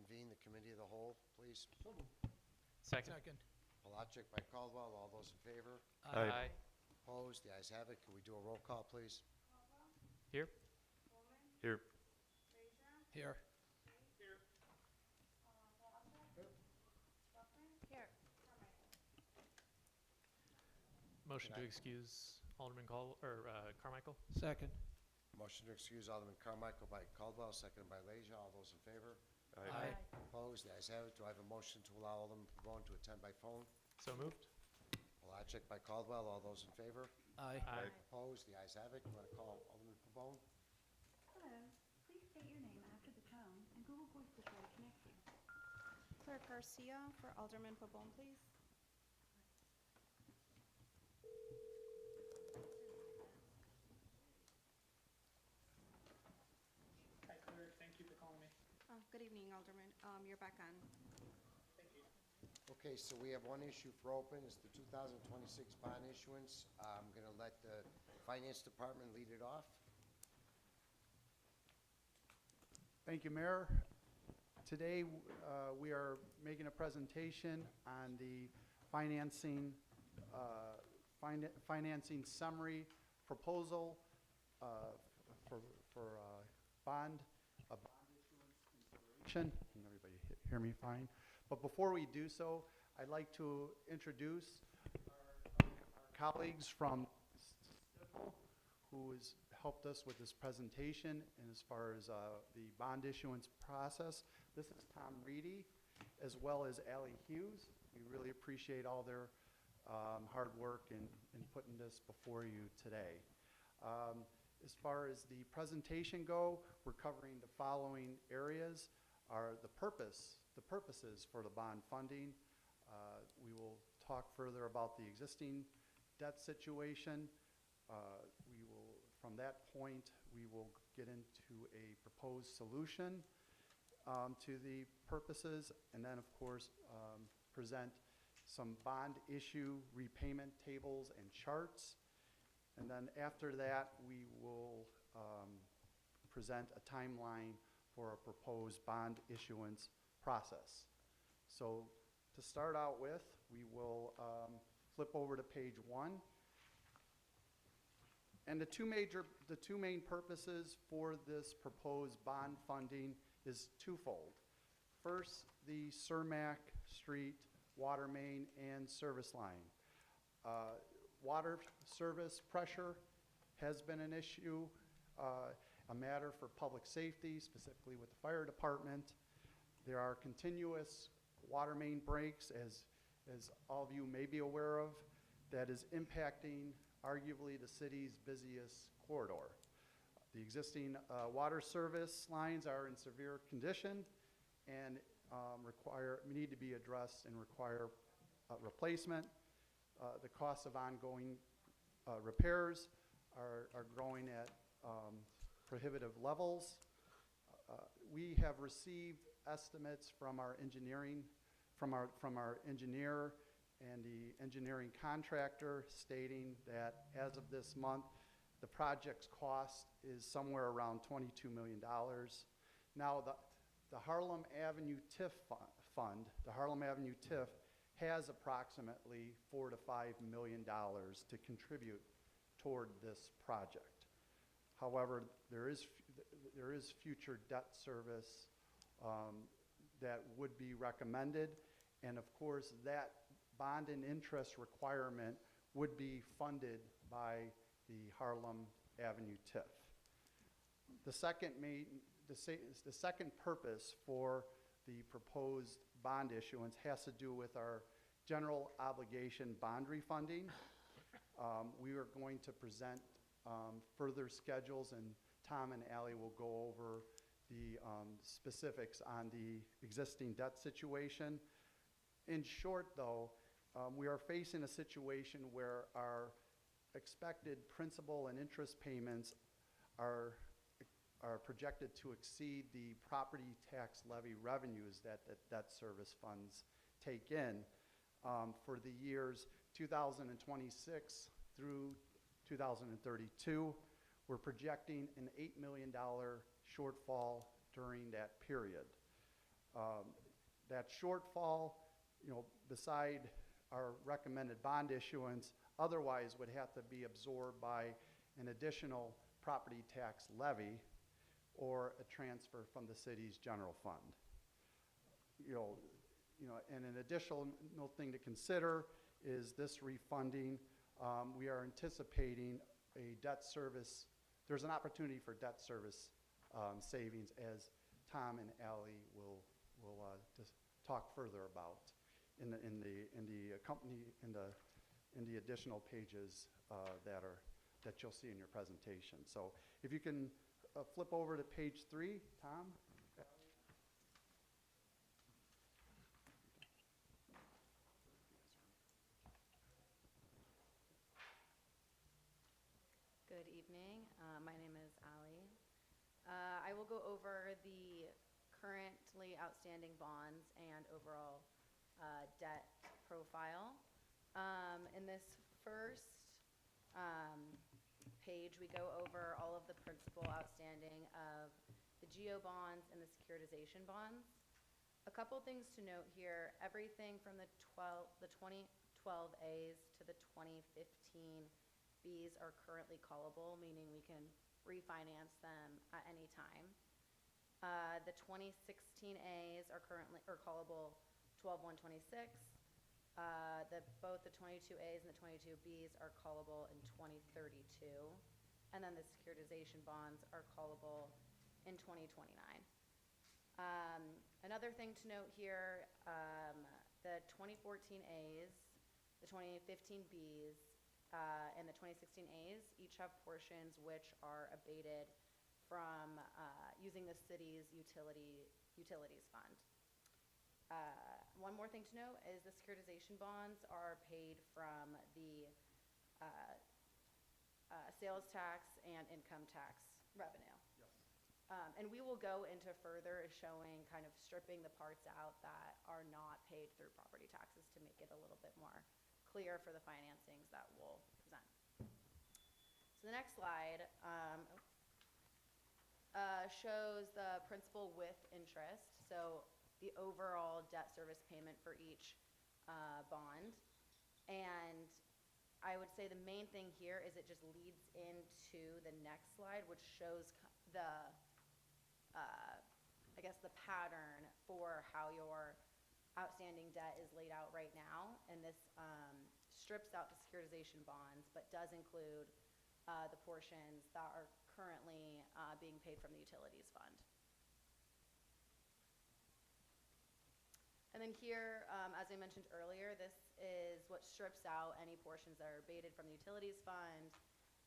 reconvene the committee of the whole, please? Second. Palachik by Caldwell. All those in favor? Aye. Opposed? The ayes have it. Can we do a roll call, please? Here. Here. Here. Here. Motion to excuse Alderman Carmichael. Second. Motion to excuse Alderman Carmichael by Caldwell, seconded by Leisure. All those in favor? Aye. Opposed? The ayes have it. Do I have a motion to allow Alderman Pabon to attend by phone? So moved. Palachik by Caldwell. All those in favor? Aye. Aye. Opposed? The ayes have it. You want to call Alderman Pabon? Hello. Please state your name after the tone, and Google Voice will try to connect you. Clerk Garcia for Alderman Pabon, please. Hi, Clerk. Thank you for calling me. Good evening, Alderman. You're back on. Thank you. Okay, so we have one issue for open. It's the 2026 bond issuance. I'm going to let the Finance Department lead it off. Thank you, Mayor. Today, we are making a presentation on the financing summary proposal for bond issuance consideration. Can everybody hear me fine? But before we do so, I'd like to introduce our colleagues from Stifel, who has helped us with this presentation and as far as the bond issuance process. This is Tom Reedy, as well as Allie Hughes. We really appreciate all their hard work in putting this before you today. As far as the presentation go, we're covering the following areas: are the purposes for the bond funding. We will talk further about the existing debt situation. From that point, we will get into a proposed solution to the purposes, and then, of course, present some bond issue repayment tables and charts. And then after that, we will present a timeline for a proposed bond issuance process. So to start out with, we will flip over to page 1. And the two main purposes for this proposed bond funding is twofold. First, the Cermak Street water main and service line. Water service pressure has been an issue, a matter for public safety, specifically with the fire department. There are continuous water main breaks, as all of you may be aware of, that is impacting arguably the city's busiest corridor. The existing water service lines are in severe condition and need to be addressed and require replacement. The costs of ongoing repairs are growing at prohibitive levels. We have received estimates from our engineering, from our engineer and the engineering contractor, stating that as of this month, the project's cost is somewhere around $22 million. Now, the Harlem Avenue TIF fund, the Harlem Avenue TIF, has approximately $4 to $5 million to contribute toward this project. However, there is future debt service that would be recommended, and of course, that bond and interest requirement would be funded by the Harlem Avenue TIF. The second purpose for the proposed bond issuance has to do with our general obligation bond refunding. We are going to present further schedules, and Tom and Allie will go over the specifics on the existing debt situation. In short, though, we are facing a situation where our expected principal and interest payments are projected to exceed the property tax levy revenues that the debt service funds take in for the years 2026 through 2032. We're projecting an $8 million shortfall during that period. That shortfall, beside our recommended bond issuance, otherwise would have to be absorbed by an additional property tax levy or a transfer from the city's general fund. And an additional thing to consider is this refunding. We are anticipating a debt service. There's an opportunity for debt service savings, as Tom and Ally will just talk further about in the additional pages that you'll see in your presentation. So if you can flip over to page 3, Tom. Good evening. My name is Ally. I will go over the currently outstanding bonds and overall debt profile. In this first page, we go over all of the principal outstanding of the GO bonds and the securitization bonds. A couple things to note here: everything from the 2012 A's to the 2015 B's are currently callable, meaning we can refinance them at any time. The 2016 A's are callable 12/1/26. Both the 22 A's and the 22 B's are callable in 2032, and then the securitization bonds are callable in 2029. Another thing to note here: the 2014 A's, the 2015 B's, and the 2016 A's each have portions which are abated from using the city's utilities fund. One more thing to note is the securitization bonds are paid from the sales tax and income tax revenue. Yes. And we will go into further showing, kind of stripping the parts out that are not paid through property taxes to make it a little bit more clear for the financings that we'll present. So the next slide shows the principal with interest, so the overall debt service payment for each bond. And I would say the main thing here is it just leads into the next slide, which shows the I guess the pattern for how your outstanding debt is laid out right now. And this strips out the securitization bonds, but does include the portions that are currently being paid from the utilities fund. And then here, as I mentioned earlier, this is what strips out any portions that are abated from the utilities fund.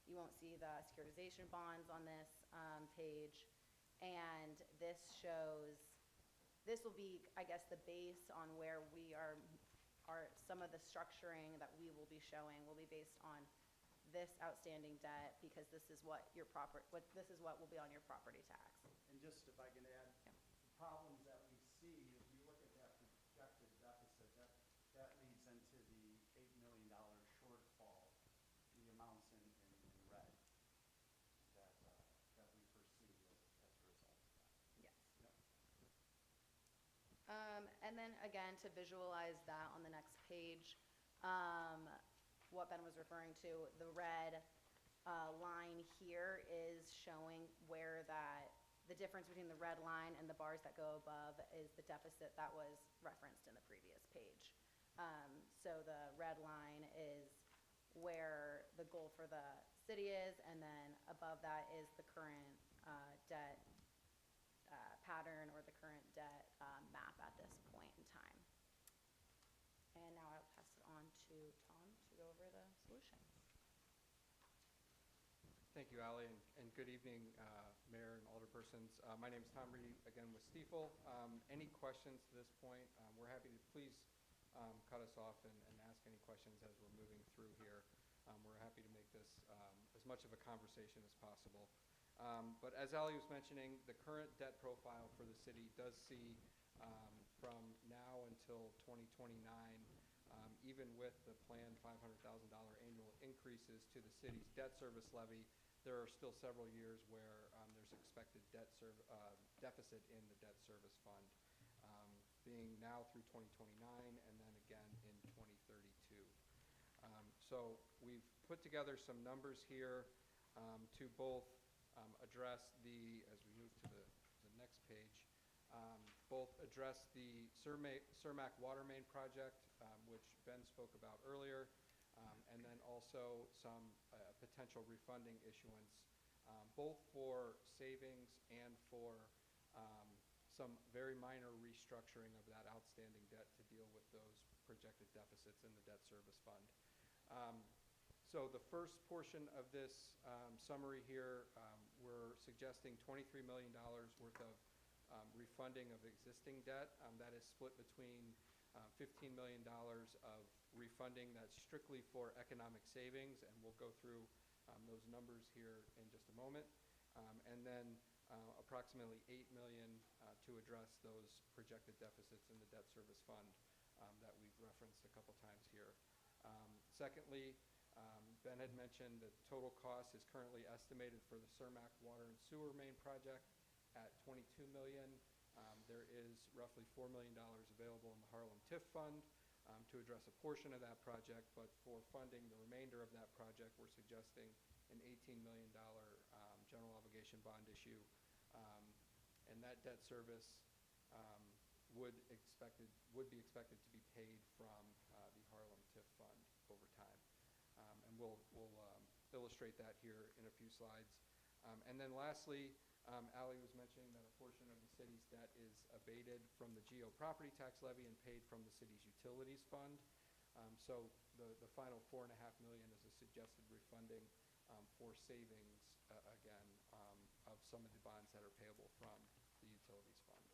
You won't see the securitization bonds on this page. And this will be, I guess, the base on where we are some of the structuring that we will be showing will be based on this outstanding debt, because this is what this is what will be on your property tax. And just if I can add, the problems that we see, if you look at that projected deficit, that leads into the $8 million shortfall, the amounts in red that we foresee as a result of that. Yes. Yep. And then again, to visualize that on the next page, what Ben was referring to, the red line here is showing where the difference between the red line and the bars that go above is the deficit that was referenced in the previous page. So the red line is where the goal for the city is, and then above that is the current debt pattern, or the current debt map at this point in time. And now I'll pass it on to Tom to go over the solutions. Thank you, Ally, and good evening, Mayor and Alderpersons. My name is Tom Reedy, again with Stiefel. Any questions to this point? We're happy to please cut us off and ask any questions as we're moving through here. We're happy to make this as much of a conversation as possible. But as Ally was mentioning, the current debt profile for the city does see from now until 2029, even with the planned $500,000 annual increases to the city's debt service levy, there are still several years where there's expected deficit in the debt service fund. being now through 2029 and then again in 2032. So we've put together some numbers here to both address as we move to the next page, both address the Cermak water main project, which Ben spoke about earlier, and then also some potential refunding issuance, both for savings and for some very minor restructuring of that outstanding debt to deal with those projected deficits in the debt service fund. So the first portion of this summary here, we're suggesting $23 million worth of refunding of existing debt. That is split between $15 million of refunding that's strictly for economic savings, and we'll go through those numbers here in just a moment. And then approximately $8 million to address those projected deficits in the debt service fund that we've referenced a couple times here. Secondly, Ben had mentioned that the total cost is currently estimated for the Cermak water and sewer main project at $22 million. There is roughly $4 million available in the Harlem TIF fund to address a portion of that project, but for funding the remainder of that project, we're suggesting an $18 million general obligation bond issue, and that debt service would be expected to be paid from the Harlem TIF fund over time. And we'll illustrate that here in a few slides. And then lastly, Ally was mentioning that a portion of the city's debt is abated from the GO property tax levy and paid from the city's utilities fund. So the final $4.5 million is a suggested refunding for savings, again, of some of the bonds that are payable from the utilities fund.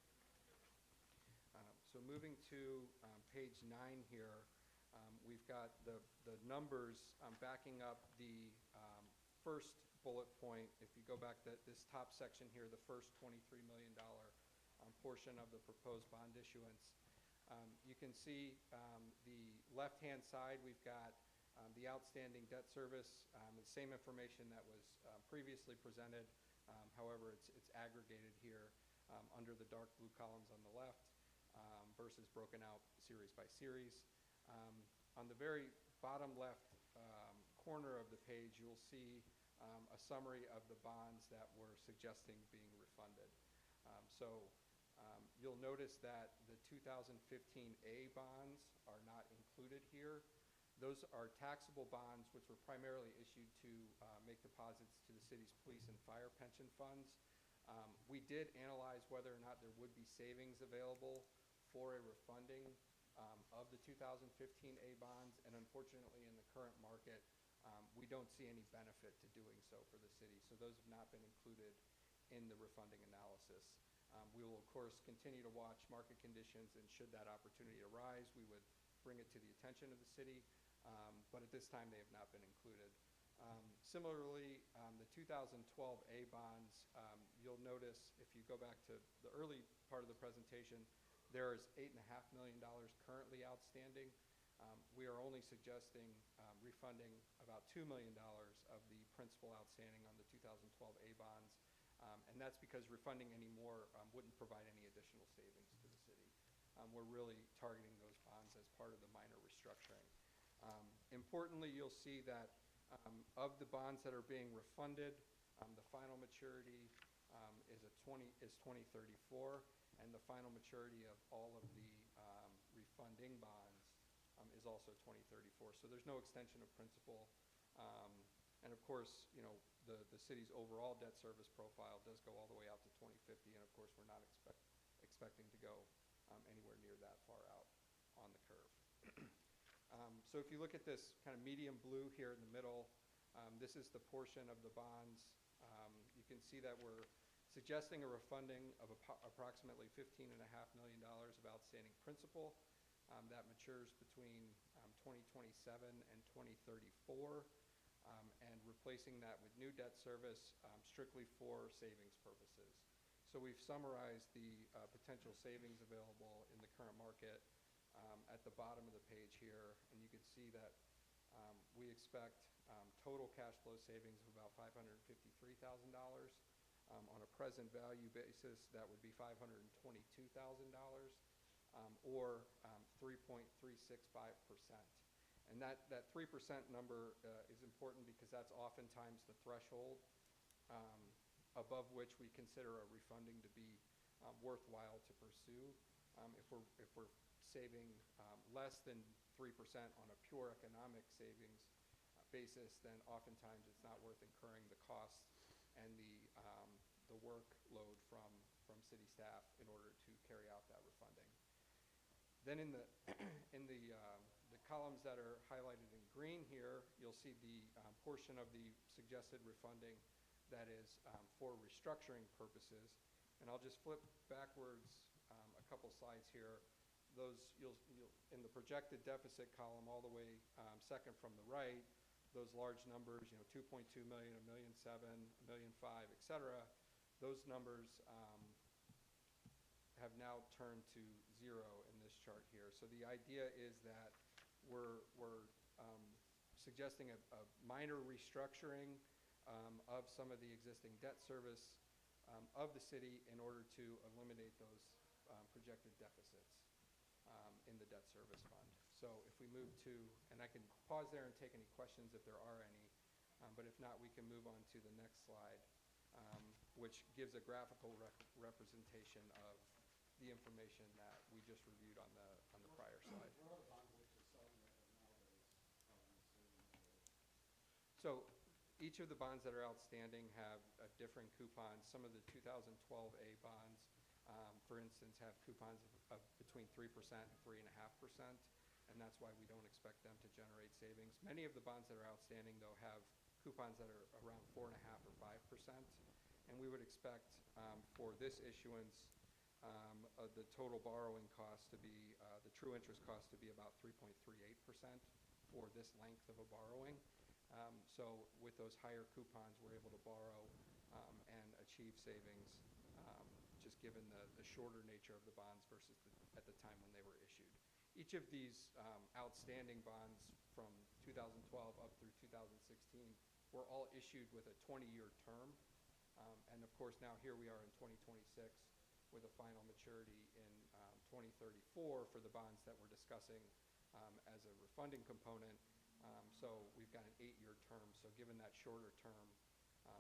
So moving to page 9 here, we've got the numbers backing up the first bullet point. If you go back to this top section here, the first $23 million portion of the proposed bond issuance, you can see the left-hand side, we've got the outstanding debt service, the same information that was previously presented. However, it's aggregated here under the dark blue columns on the left versus broken out series by series. On the very bottom left corner of the page, you'll see a summary of the bonds that we're suggesting being refunded. So you'll notice that the 2015A bonds are not included here. Those are taxable bonds which were primarily issued to make deposits to the city's police and fire pension funds. We did analyze whether or not there would be savings available for a refunding of the 2015A bonds, and unfortunately in the current market, we don't see any benefit to doing so for the city. So those have not been included in the refunding analysis. We will, of course, continue to watch market conditions, and should that opportunity arise, we would bring it to the attention of the city, but at this time they have not been included. Similarly, the 2012A bonds, you'll notice if you go back to the early part of the presentation, there is $8.5 million currently outstanding. We are only suggesting refunding about $2 million of the principal outstanding on the 2012A bonds, and that's because refunding any more wouldn't provide any additional savings to the city. We're really targeting those bonds as part of the minor restructuring. Importantly, you'll see that of the bonds that are being refunded, the final maturity is 2034, and the final maturity of all of the refunding bonds is also 2034. So there's no extension of principal. And of course, you know, the city's overall debt service profile does go all the way out to 2050, and of course we're not expecting to go anywhere near that far out on the curve. So if you look at this kind of medium blue here in the middle, this is the portion of the bonds. You can see that we're suggesting a refunding of approximately $15.5 million of outstanding principal that matures between 2027 and 2034, and replacing that with new debt service strictly for savings purposes. So we've summarized the potential savings available in the current market at the bottom of the page here, and you can see that we expect total cash flow savings of about $553,000. On a present value basis, that would be $522,000. or 3.365%. And that 3% number is important because that's oftentimes the threshold above which we consider a refunding to be worthwhile to pursue. If we're saving less than 3% on a pure economic savings basis, then oftentimes it's not worth incurring the costs and the workload from city staff in order to carry out that refunding. Then in the columns that are highlighted in green here, you'll see the portion of the suggested refunding that is for restructuring purposes. And I'll just flip backwards a couple slides here. Those in the projected deficit column, all the way second from the right, those large numbers, 2.2 million, $1.7 million, $1.5 million, et cetera, those numbers have now turned to zero in this chart here. So the idea is that we're suggesting a minor restructuring of some of the existing debt service of the city in order to eliminate those projected deficits in the debt service fund. So if we move to, and I can pause there and take any questions if there are any, but if not, we can move on to the next slide, which gives a graphical representation of the information that we just reviewed on the prior slide. So each of the bonds that are outstanding have differing coupons. Some of the 2012A bonds, for instance, have coupons of between 3% and 3.5%, and that's why we don't expect them to generate savings. Many of the bonds that are outstanding, though, have coupons that are around 4.5% or 5%, and we would expect for this issuance the total borrowing cost to be, the true interest cost to be about 3.38% for this length of a borrowing. So with those higher coupons, we're able to borrow and achieve savings just given the shorter nature of the bonds versus at the time when they were issued. Each of these outstanding bonds from 2012 up through 2016 were all issued with a 20-year term. And of course, now here we are in 2026 with a final maturity in 2034 for the bonds that we're discussing as a refunding component. So we've got an 8-year term. So given that shorter term,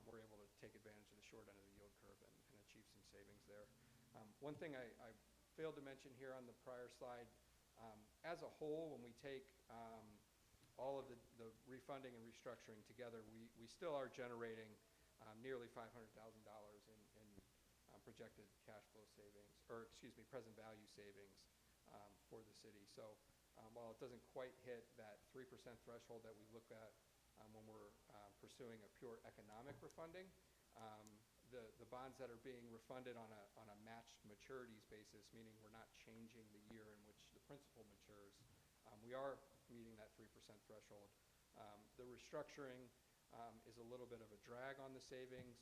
we're able to take advantage of the short end of the yield curve and achieve some savings there. One thing I failed to mention here on the prior slide, as a whole, when we take all of the refunding and restructuring together, we still are generating nearly $500,000 in projected cash flow savings, or excuse me, present value savings for the city. So while it doesn't quite hit that 3% threshold that we look at when we're pursuing a pure economic refunding, the bonds that are being refunded on a matched maturities basis, meaning we're not changing the year in which the principal matures, we are meeting that 3% threshold. The restructuring is a little bit of a drag on the savings,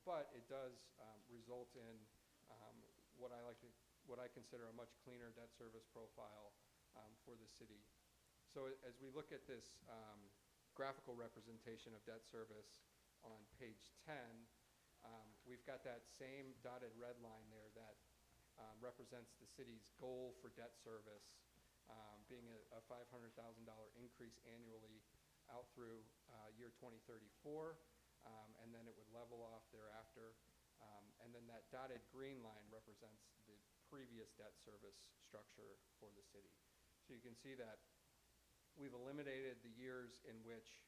but it does result in what I consider a much cleaner debt service profile for the city. So as we look at this graphical representation of debt service on page 10, we've got that same dotted red line there that represents the city's goal for debt service being a $500,000 increase annually out through year 2034, and then it would level off thereafter. And then that dotted green line represents the previous debt service structure for the city. So you can see that we've eliminated the years in which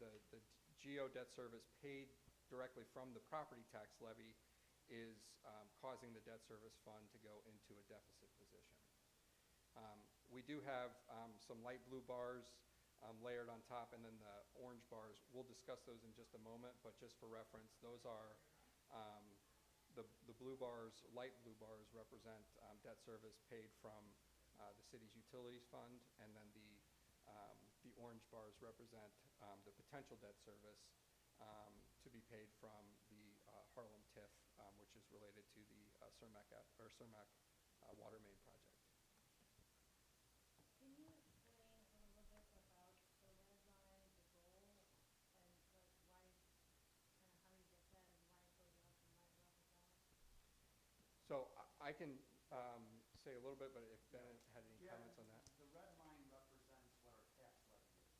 the GO debt service paid directly from the property tax levy is causing the debt service fund to go into a deficit position. We do have some light blue bars layered on top, and then the orange bars. We'll discuss those in just a moment, but just for reference, those are the blue bars, light blue bars represent debt service paid from the city's utilities fund, and then the orange bars represent the potential debt service to be paid from the Harlem TIF, which is related to the Cermak water main project. Can you explain a little bit about the red line, the goal, and like why, kind of how you get that, and why it goes up and why it levels out? So I can say a little bit, but if Ben had any Yeah, comments on that. the red line represents what our tax levy is.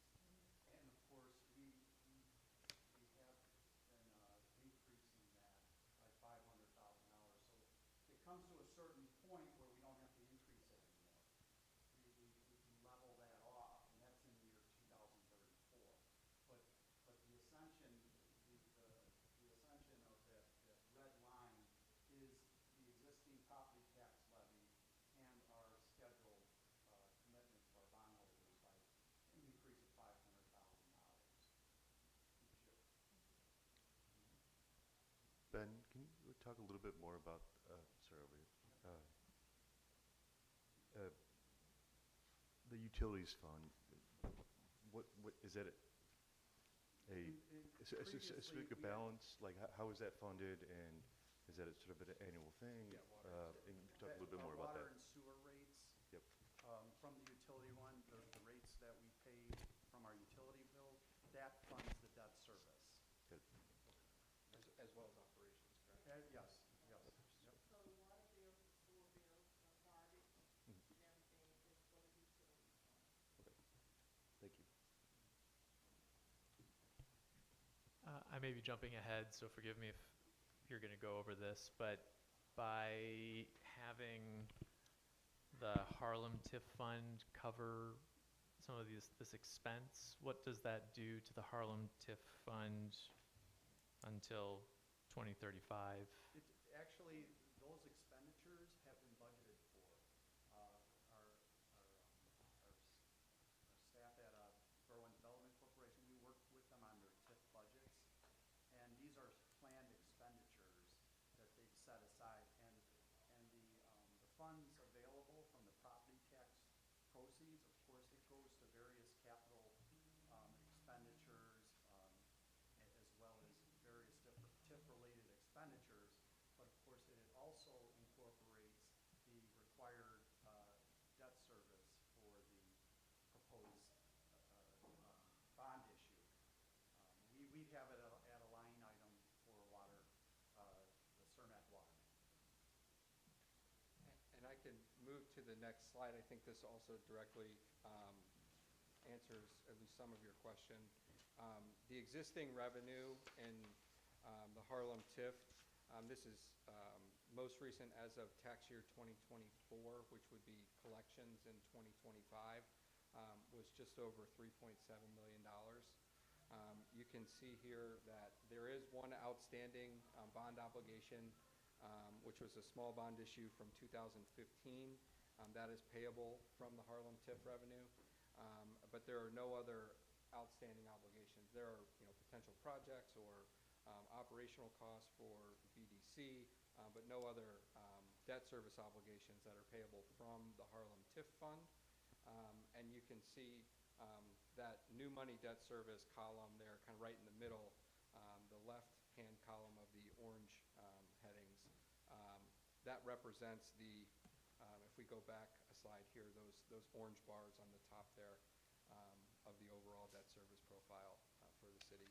And of course, we have been increasing that by $500,000. So it comes to a certain point where we don't have to increase it anymore. We can level that off, and that's in the year 2034. But the assumption, the assumption of that red line is the existing property tax levy and our scheduled commitment to our bondholders by an increase of $500,000 each year. Ben, can you talk a little bit more about, sorry, over here. The utilities fund, what is that specific Previously, we had- balance? Like, how is that funded, and is that a sort of an annual thing? Yeah, water. And you can talk a little bit more about Water that. and sewer rates. Yep. From the utility one, the rates that we pay from our utility bill, that funds the debt service. Good. As well as operations, correct? Yes, yes. Yep. So the water bills, the sewer bills, the garbage, and everything is for the utilities fund. Okay. Thank you. I may be jumping ahead, so forgive me if you're going to go over this, but by having the Harlem TIF fund cover some of this expense, what does that do to the Harlem TIF fund until 2035? Actually, those expenditures have been budgeted for. Our staff at Berwyn Development Corporation, we work with them on their TIF budgets, and these are planned expenditures that they've set aside, and the funds available from the property tax proceeds, of course, it goes to various capital expenditures, as well as various different TIF-related expenditures, but of course, it also incorporates the required debt service for the proposed bond issue. We have it at a line item for water, the Cermak water main. And I can move to the next slide. I think this also directly answers at least some of your question. The existing revenue in the Harlem TIF, this is most recent as of tax year 2024, which would be collections in 2025, was just over $3.7 million. You can see here that there is one outstanding bond obligation, which was a small bond issue from 2015. That is payable from the Harlem TIF revenue, but there are no other outstanding obligations. There are potential projects or operational costs for BDC, but no other debt service obligations that are payable from the Harlem TIF fund. And you can see that new money debt service column there, kind of right in the middle, the left-hand column of the orange headings, that represents the, if we go back a slide here, those orange bars on the top there of the overall debt service profile for the city.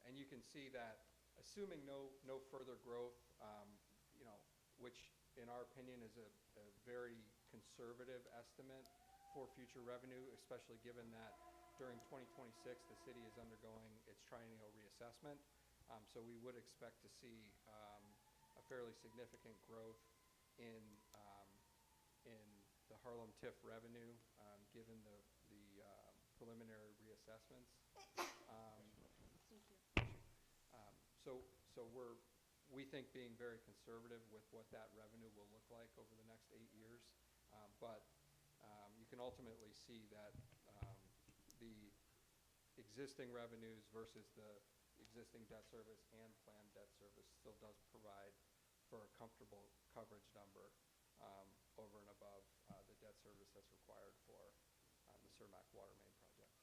And you can see that assuming no further growth, which in our opinion is a very conservative estimate for future revenue, especially given that during 2026 the city is undergoing its triennial reassessment. So we would expect to see a fairly significant growth in the Harlem TIF revenue, given the preliminary reassessments. So we think being very conservative with what that revenue will look like over the next 8 years. But you can ultimately see that the existing revenues versus the existing debt service and planned debt service still does provide for a comfortable coverage number over and above the debt service that's required for the Cermak water main project.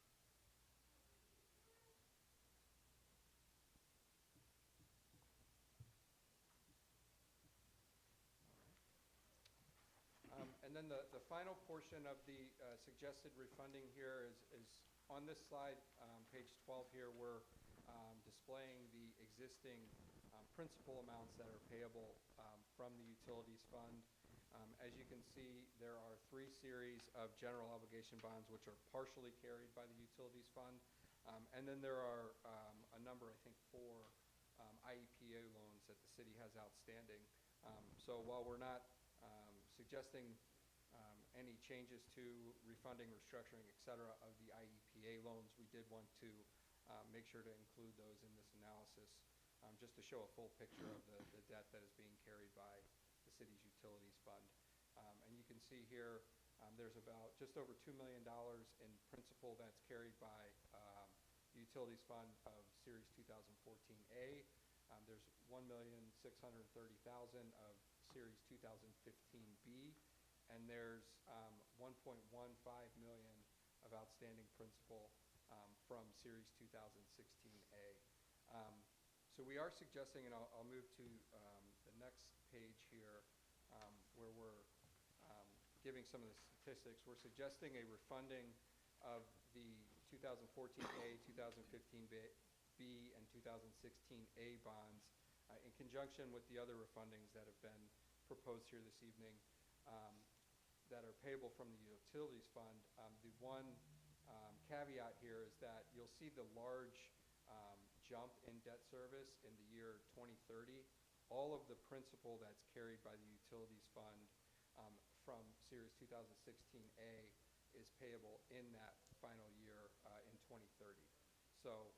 And then the final portion of the suggested refunding here is on this slide, page 12 here, we're displaying the existing principal amounts that are payable from the utilities fund. As you can see, there are 3 series of general obligation bonds which are partially carried by the utilities fund. And then there are a number, I think 4 IEPA loans that the city has outstanding. So while we're not suggesting any changes to refunding, restructuring, et cetera, of the IEPA loans, we did want to make sure to include those in this analysis, just to show a full picture of the debt that is being carried by the city's utilities fund. And you can see here, there's about just over $2 million in principal that's carried by the utilities fund of Series 2014A. There's $1,630,000 of Series 2015B, and there's $1.15 million of outstanding principal from Series 2016A. So we are suggesting, and I'll move to the next page here, where we're giving some of the statistics. We're suggesting a refunding of the 2014A, 2015B, and 2016A bonds in conjunction with the other refundings that have been proposed here this evening that are payable from the utilities fund. The one caveat here is that you'll see the large jump in debt service in the year 2030. All of the principal that's carried by the utilities fund from Series 2016A is payable in that final year in 2030. So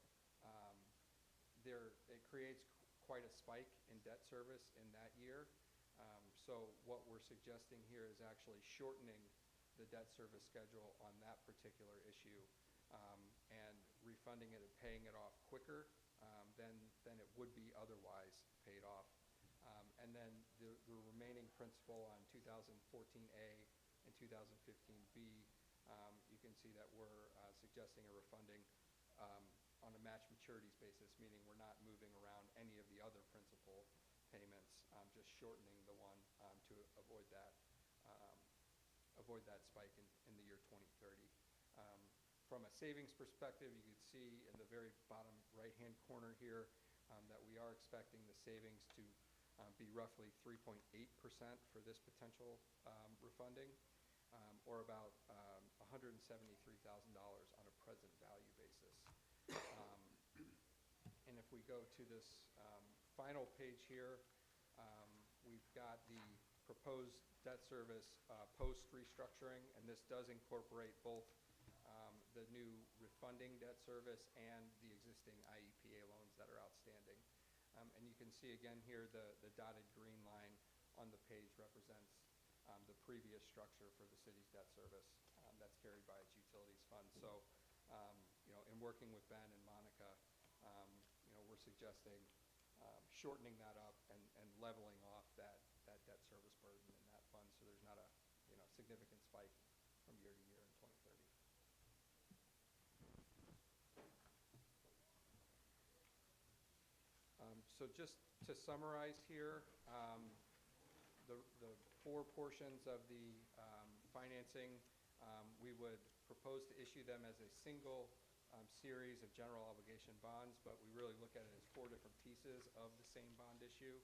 it creates quite a spike in debt service in that year. So what we're suggesting here is actually shortening the debt service schedule on that particular issue and refunding it and paying it off quicker than it would be otherwise paid off. And then the remaining principal on 2014A and 2015B, you can see that we're suggesting a refunding on a match maturities basis, meaning we're not moving around any of the other principal payments, just shortening the one to avoid that spike in the year 2030. From a savings perspective, you can see in the very bottom right-hand corner here that we are expecting the savings to be roughly 3.8% for this potential refunding, or about $173,000 on a present value basis. And if we go to this final page here, we've got the proposed debt service post-restructuring, and this does incorporate both the new refunding debt service and the existing IEPA loans that are outstanding. And you can see again here the dotted green line on the page represents the previous structure for the city's debt service that's carried by its utilities fund. So, in working with Ben and Monica, we're suggesting shortening that up and leveling off that debt service burden in that fund, so there's not a significant spike from year to year in 2030. So just to summarize here, the 4 portions of the financing, we would propose to issue them as a single series of general obligation bonds, but we really look at it as 4 different pieces of the same bond issue.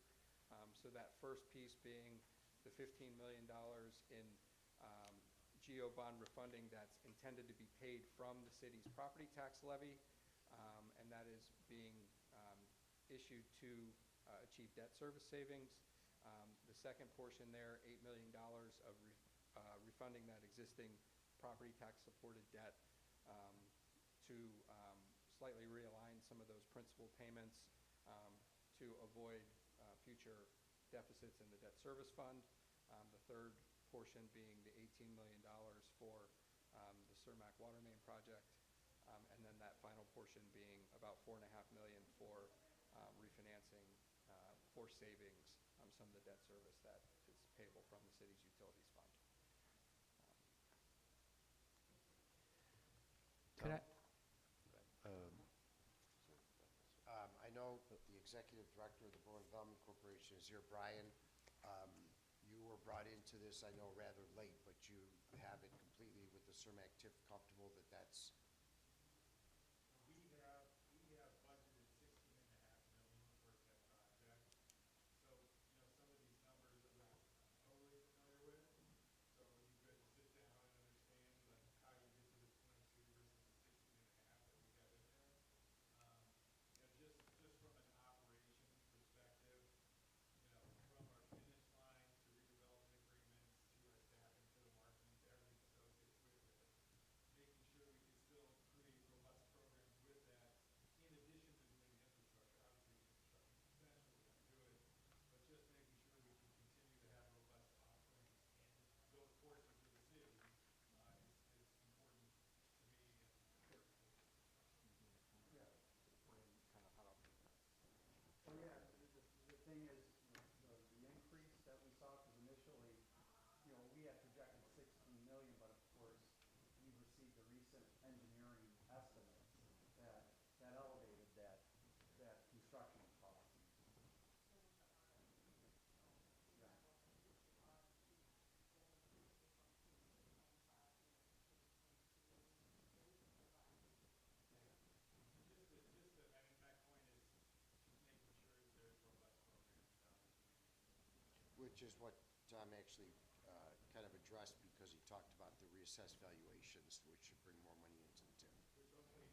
So that first piece being the $15 million in GO bond refunding that's intended to be paid from the city's property tax levy, and that is being issued to achieve debt service savings. The second portion there, $8 million of refunding that existing property tax supported debt to slightly realign some of those principal payments to avoid future deficits in the debt service fund. The third portion being the $18 million for the Cermak water main project, and then that final portion being about $4.5 million for refinancing for savings some of the debt service that is payable from the city's utilities fund. Could I? I know the executive director of the Berwyn Development Corporation is here, Brian. You were brought into this, I know, rather late, but you have it completely with the Cermak TIF comfortable that that's... We have budgeted 16.5 million towards that project. So, some of these numbers that we're totally familiar with, which is what Tom actually kind of addressed because he talked about the reassessed valuations, which should bring more money into the TIF.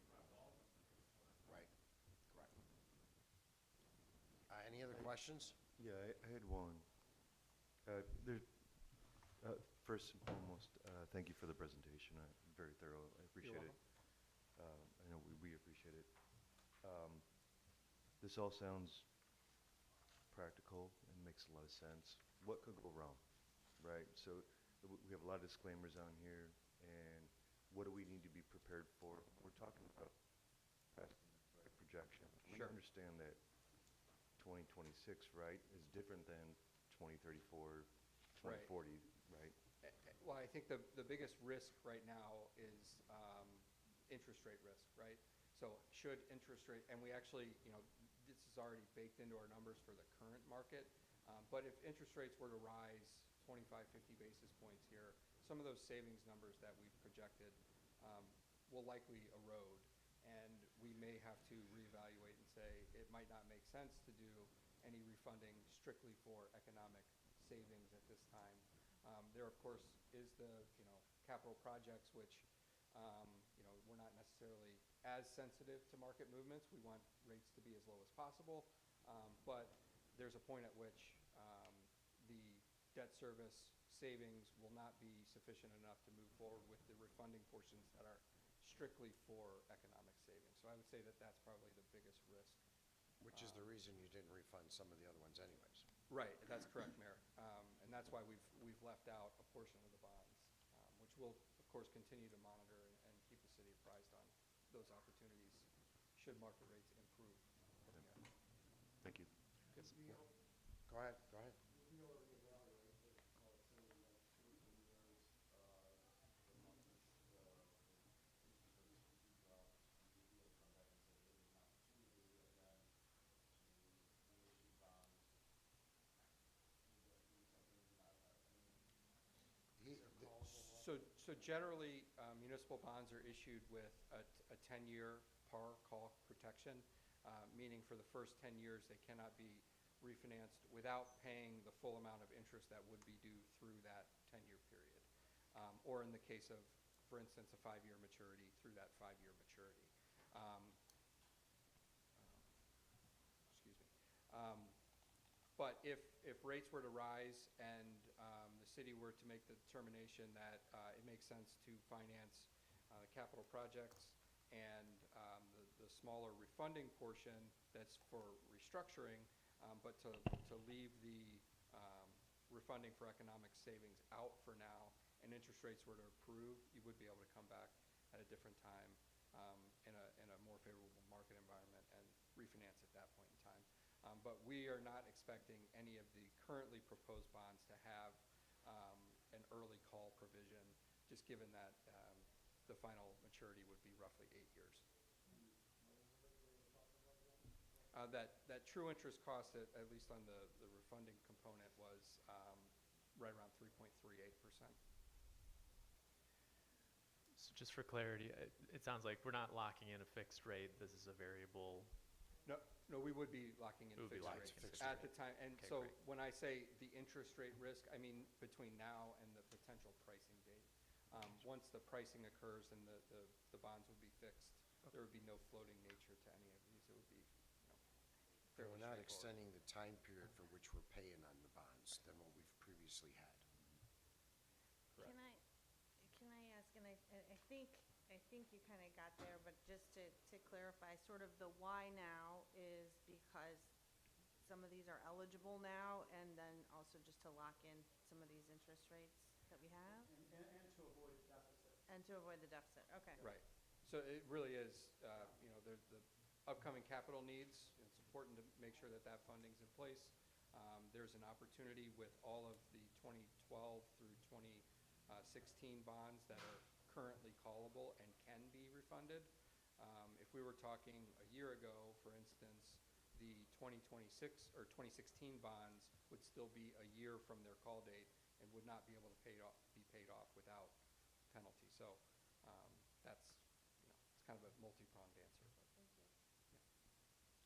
Right, correct. Any other questions? Yeah, I had one. First and foremost, thank you for the presentation. Very thorough. I appreciate it. I know we appreciate it. This all sounds practical and makes a lot of sense. What could go wrong, right? So we have a lot of disclaimers on here, and what do we need to be prepared for? We're talking about projection. We Sure. understand that 2026, right, is different than 2034, 2040, right? Well, I think the biggest risk right now is interest rate risk, right? So should interest rate, and we actually, this is already baked into our numbers for the current market, but if interest rates were to rise 25, 50 basis points here, some of those savings numbers that we've projected will likely erode, and we may have to reevaluate and say it might not make sense to do any refunding strictly for economic savings at this time. There, of course, is the, capital projects, which, we're not necessarily as sensitive to market movements. We want rates to be as low as possible, but there's a point at which the debt service savings will not be sufficient enough to move forward with the refunding portions that are strictly for economic savings. So I would say that that's probably the biggest risk. Which is the reason you didn't refund some of the other ones anyways. Right, that's correct, Mayor. And that's why we've left out a portion of the bonds, which we'll, of course, continue to monitor and keep the city apprised on those opportunities should market rates improve from here. Thank you. Go ahead, go ahead. So generally, municipal bonds are issued with a 10-year par call protection, meaning for the first 10 years, they cannot be refinanced without paying the full amount of interest that would be due through that 10-year period. Or in the case of, for instance, a 5-year maturity, through that 5-year maturity. Excuse me. But if rates were to rise and the city were to make the determination that it makes sense to finance capital projects and the smaller refunding portion that's for restructuring, but to leave the refunding for economic savings out for now, and interest rates were to improve, you would be able to come back at a different time in a more favorable market environment and refinance at that point in time. But we are not expecting any of the currently proposed bonds to have an early call provision, just given that the final maturity would be roughly 8 years. That true interest cost, at least on the refunding component, was right around 3.38%. So just for clarity, it sounds like we're not locking in a fixed rate. This is a variable. No, we would be locking in It would be fixed locked rates in fixed at the rate. time. And Okay, so great. when I say the interest rate risk, I mean between now and the potential pricing date. Once the pricing occurs and the bonds would be fixed, there would be no floating nature to any of these. It would be, So fairly we're not straightforward. extending the time period for which we're paying on the bonds than what we've previously had. Correct. Can I ask, and I think you kind of got there, but just to clarify, sort of the why now is because some of these are eligible now, and then also just to lock in some of these interest rates that we have? And to avoid deficit. And to avoid the deficit, okay. Right. So it really is, the upcoming capital needs, it's important to make sure that that funding's in place. There's an opportunity with all of the 2012 through 2016 bonds that are currently callable and can be refunded. If we were talking a year ago, for instance, the 2026 or 2016 bonds would still be a year from their call date and would not be able to be paid off without penalty. So that's, it's kind of a multi-pronged answer. But, Thank you.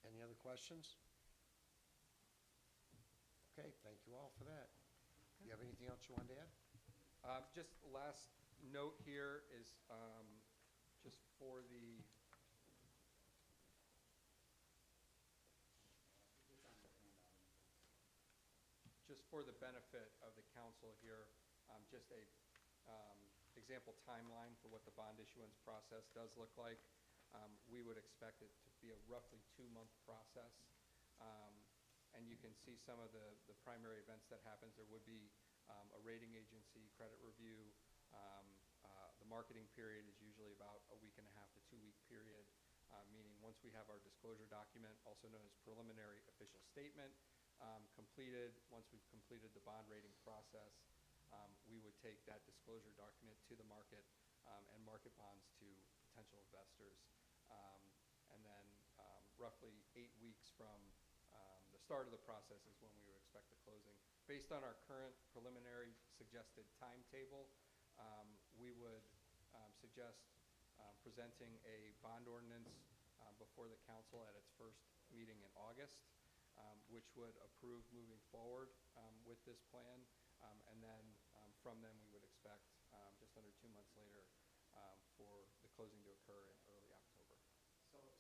Any other questions? Okay, thank you all for that. you have anything else you wanted to add? Just last note here is just for the, benefit of the council here, just a example timeline for what the bond issuance process does look like. We would expect it to be a roughly 2-month process. And you can see some of the primary events that happens. There would be a rating agency credit review. The marketing period is usually about a 1.5 to 2-week period, meaning once we have our disclosure document, also known as preliminary official statement, completed, once we've completed the bond rating process, we would take that disclosure document to the market and market bonds to potential investors. And then roughly 8 weeks from the start of the process is when we would expect the closing. Based on our current preliminary suggested timetable, we would suggest presenting a bond ordinance before the council at its first meeting in August, which would approve moving forward with this plan. And then from then, we would expect just under 2 months later for the closing to occur in early October.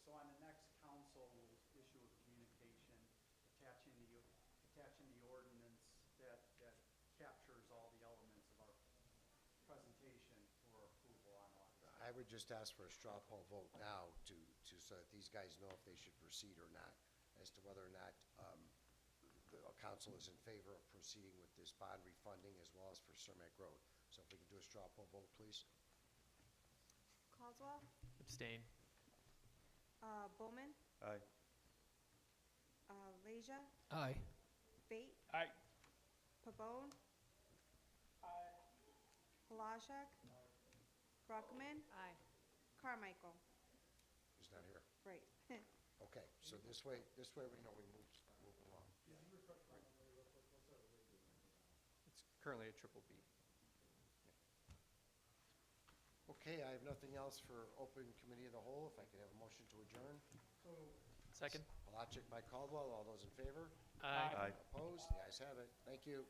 So on the next council, we'll issue a communication attaching the ordinance that captures all the elements of our presentation for approval on August. I would just ask for a straw poll vote now so that these guys know if they should proceed or not, as to whether or not the council is in favor of proceeding with this bond refunding as well as for Cermak Road. So if we can do a straw poll vote, please. Caldwell, Abstain. Bowman, Aye. Leisure, Aye. Fate, Aye. Pabon, Palashak, Brockman, Aye. Carmichael. Who's not here? Right. Okay, so this way we know we move along. It's currently a triple B. Okay, I have nothing else for open committee of the whole. If I could have a motion to adjourn. Second. Palachik by Caldwell, all those in favor? Aye. Aye. Opposed? The ayes have it. Thank you.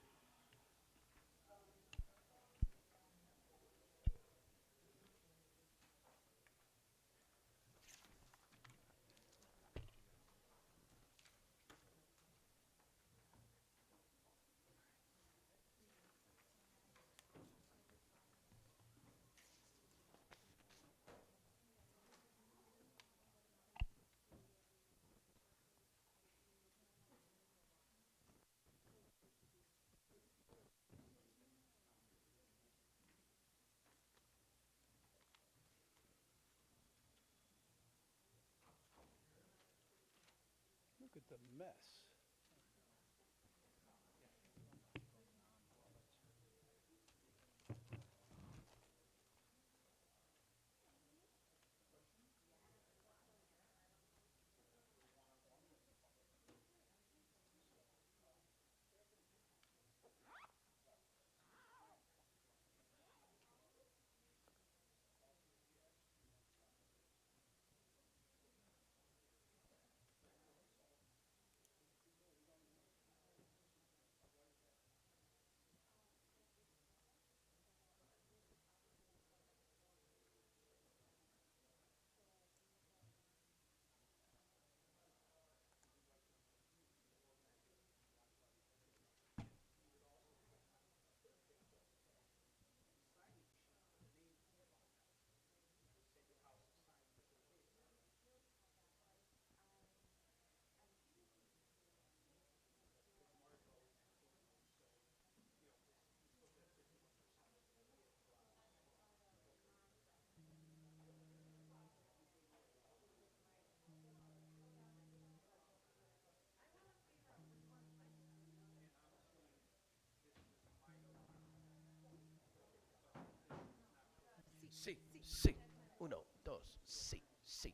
Look at the mess. Sí, sí. Uno, dos, sí, sí.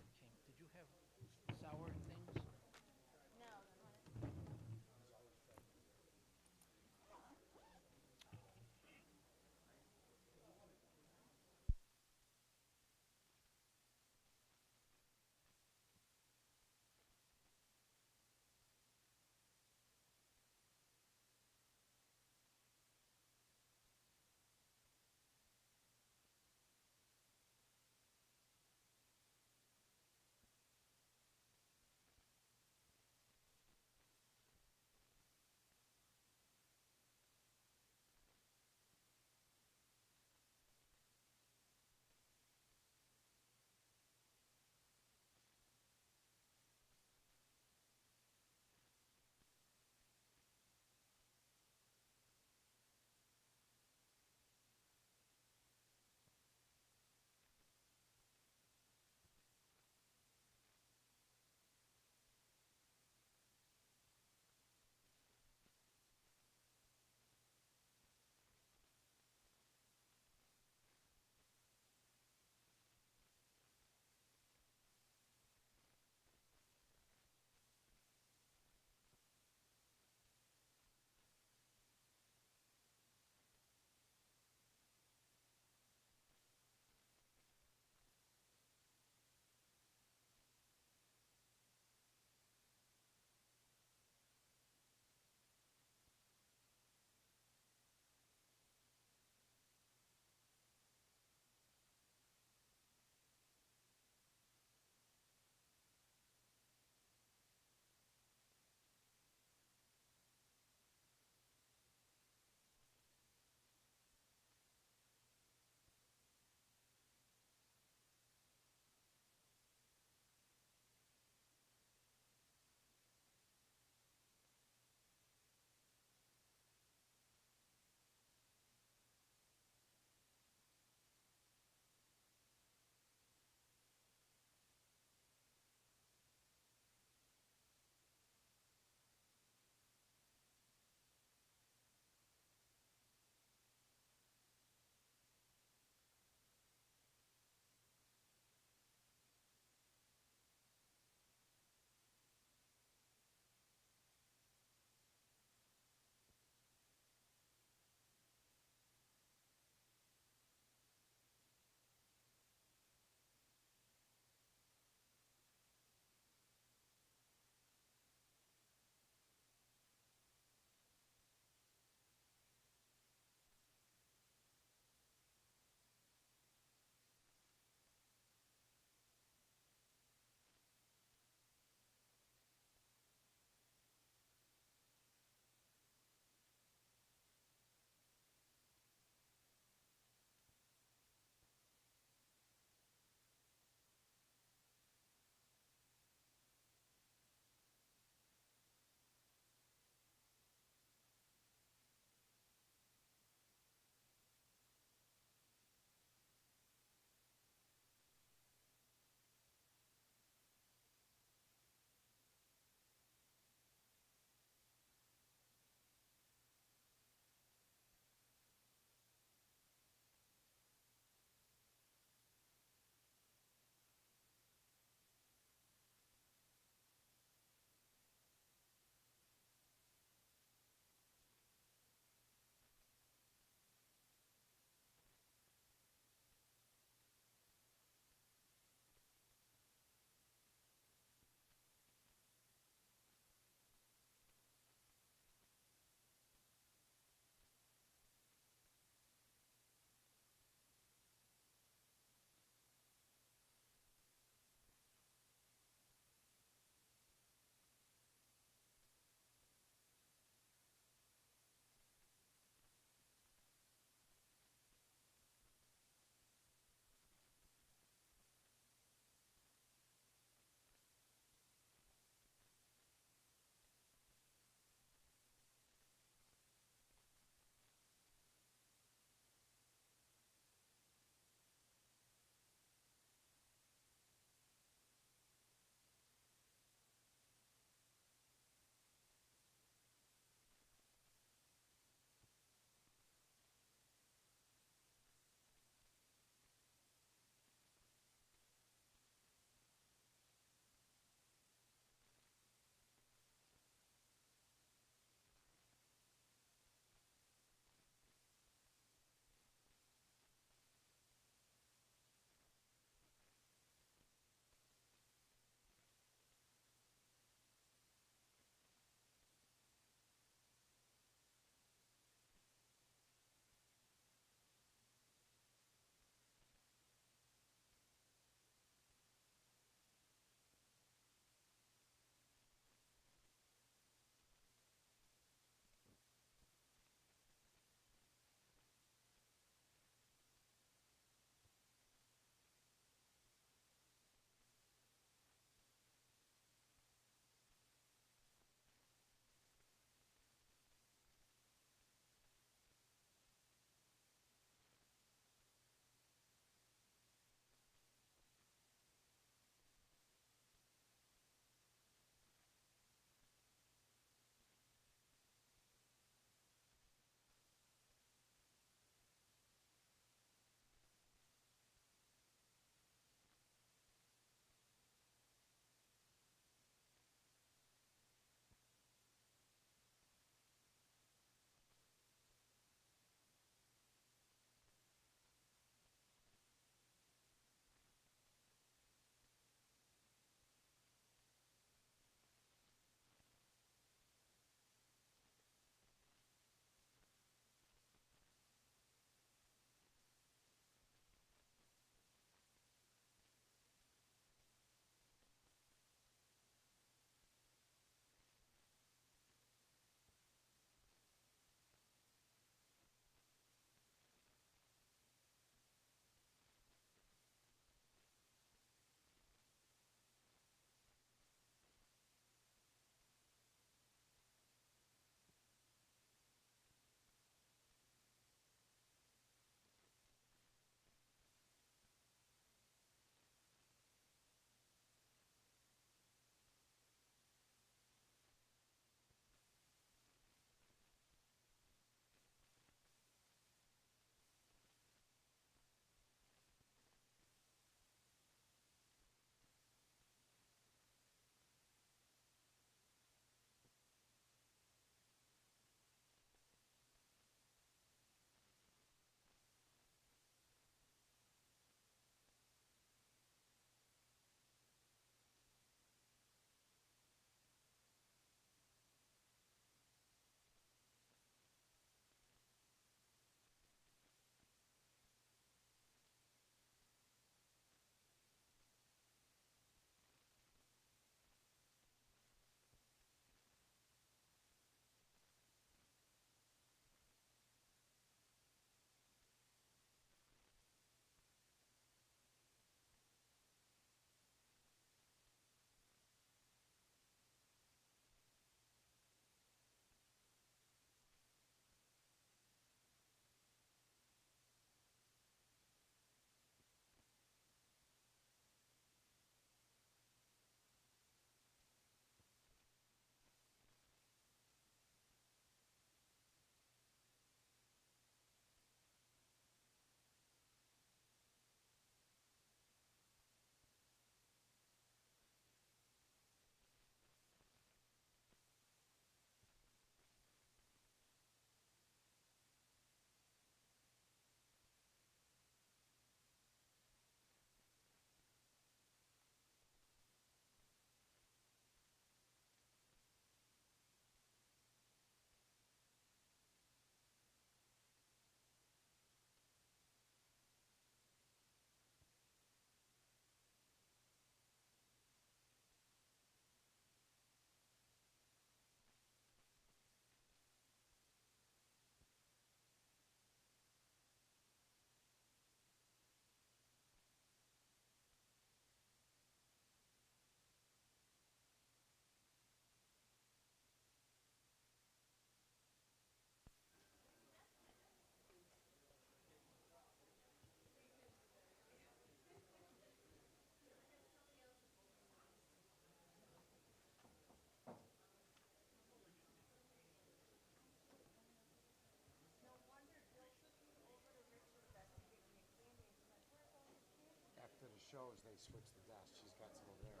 switch the desk. She's got some over there.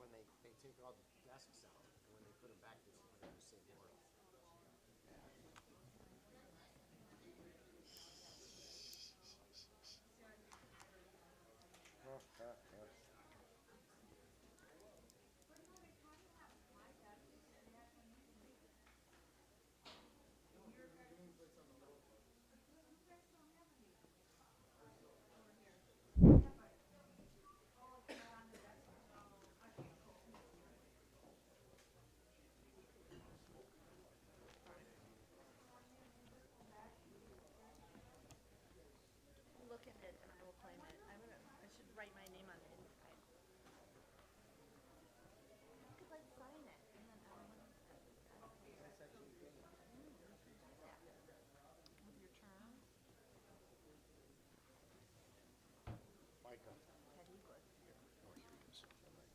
When they take all the desks out, and when they put them back, they're the same board. Look at it and I will claim it. I should write my name on the inside. You could like sign it and then everyone. With your terms. Micah. Películas. Oh, here he is. All right.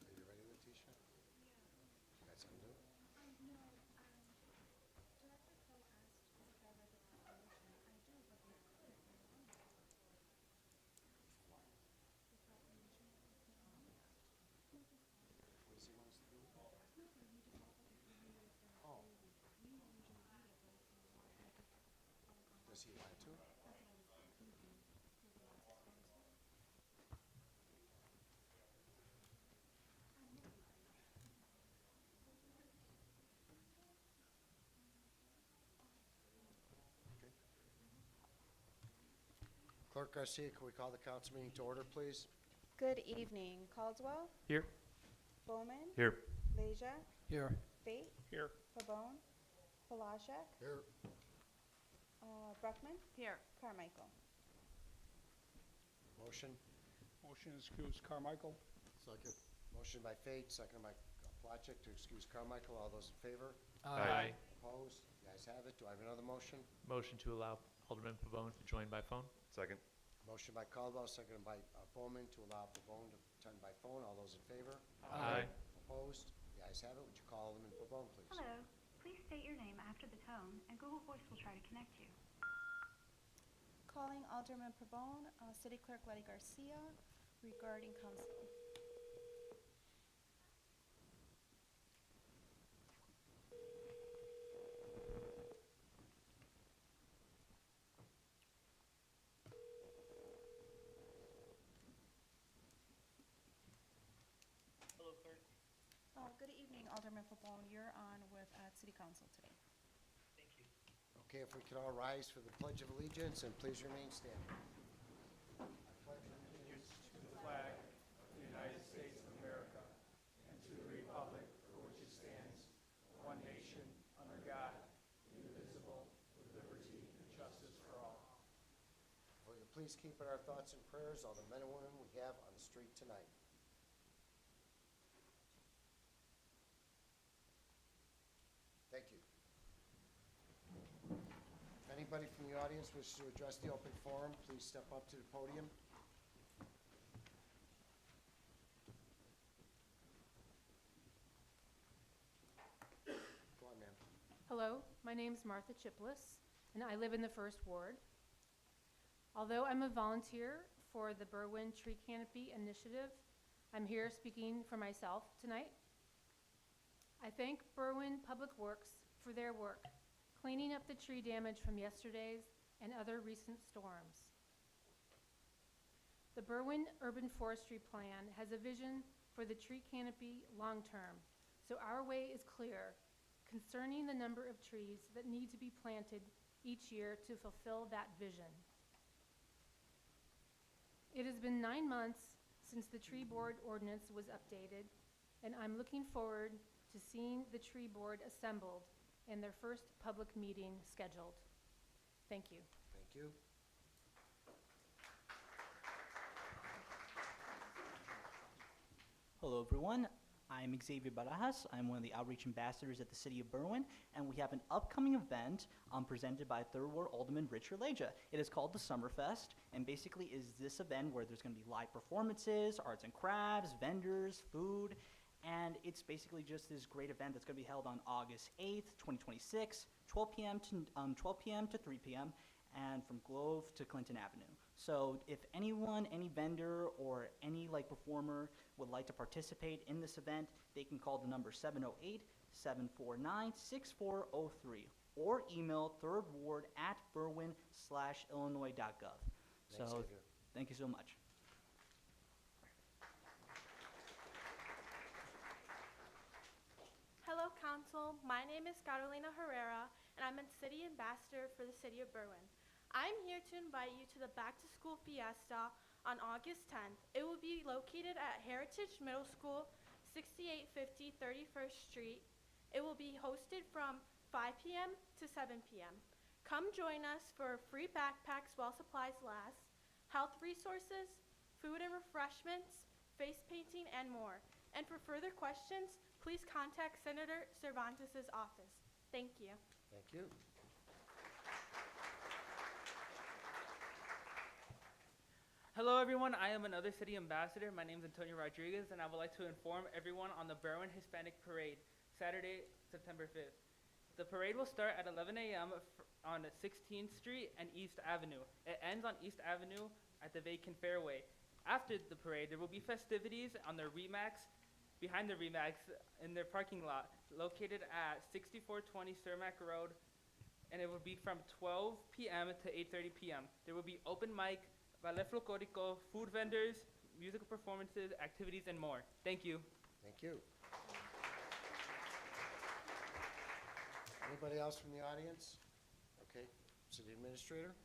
Are you ready, Letitia? You got something to do? What does he want us to do? Oh. Does he want to? Okay. Clerk Garcia, can we call the council meeting to order, please? Good evening. Caldwell, Here. Bowman, Here. Leisure, Here. Fate, Here. Pabon, Palashek, Here. Bruckman, Here. Carmichael. Motion? Motion to excuse Carmichael. Second. Motion by Fate, second by Plotchek to excuse Carmichael. All those in favor? Aye. Opposed? The ayes have it. Do I have another motion? Motion to allow Alderman Pabon to join by phone. Second. Motion by Caldwell, seconded by Bowman to allow Pabon to attend by phone. All those in favor? Aye. Opposed? The ayes have it. Would you call Alderman Pabon, please? Hello. Please state your name after the tone, and Google Voice will try to connect you. Calling Alderman Pabon, City Clerk Letty Garcia, regarding council. Good evening, Alderman Pabon. You're on with City Council today. Okay, if we could all rise for the Pledge of Allegiance, and please remain standing. Allegiance to the flag of the United States of America and to the republic for which it stands, one nation, under God, indivisible, with liberty and justice for all. Will you please keep in our thoughts and prayers all the men and women we have on the street tonight? Thank you. If anybody from the audience wishes to address the open forum, please step up to the podium. Go on, ma'am. Hello, my name's Martha Chiplis, and I live in the First Ward. Although I'm a volunteer for the Berwyn Tree Canopy Initiative, I'm here speaking for myself tonight. I thank Berwyn Public Works for their work, cleaning up the tree damage from yesterday's and other recent storms. The Berwyn Urban Forestry Plan has a vision for the tree canopy long-term, so our way is clear concerning the number of trees that need to be planted each year to fulfill that vision. It has been 9 months since the tree board ordinance was updated, and I'm looking forward to seeing the tree board assembled and their first public meeting scheduled. Thank you. Thank you. Hello, everyone. I'm Xavier Barajas. I'm one of the outreach ambassadors at the City of Berwyn, and we have an upcoming event presented by Third Ward Alderman Richard Leja. It is called the Summerfest, and basically is this event where there's going to be live performances, arts and crafts, vendors, food, and it's basically just this great event that's going to be held on August 8th, 2026, 12 p.m. to 3 p.m. and from Grove to Clinton Avenue. So if anyone, any vendor, or any performer would like to participate in this event, they can call the number 708-749-6403 or email thirdward@berwyn/illinois.gov. Thanks, So Xavier. thank you so much. Hello, Council. My name is Carolina Herrera, and I'm a City Ambassador for the City of Berwyn. I'm here to invite you to the Back to School Fiesta on August 10th. It will be located at Heritage Middle School, 6850 31st Street. It will be hosted from 5 p.m. to 7 p.m. Come join us for free backpacks while supplies last, health resources, food and refreshments, face painting, and more. And for further questions, please contact Senator Cervantes' office. Thank you. Thank you. Hello everyone, I am another city ambassador. My name is Antonio Rodriguez, and I would like to inform everyone on the Berwyn Hispanic Parade, Saturday, September 5th. The parade will start at 11 a.m. On 16th Street and East Avenue. It ends on East Avenue at the vacant fairway. After the parade, there will be festivities on the Remax, behind the Remax in their parking lot, located at 6420 Cermak Road, and it will be from 12 p.m. to 8:30 p.m. There will be open mic, ballet folklorico, food vendors, musical performances, activities, and more. Thank you. Thank you. Anybody else from the audience? Okay, City Administrator?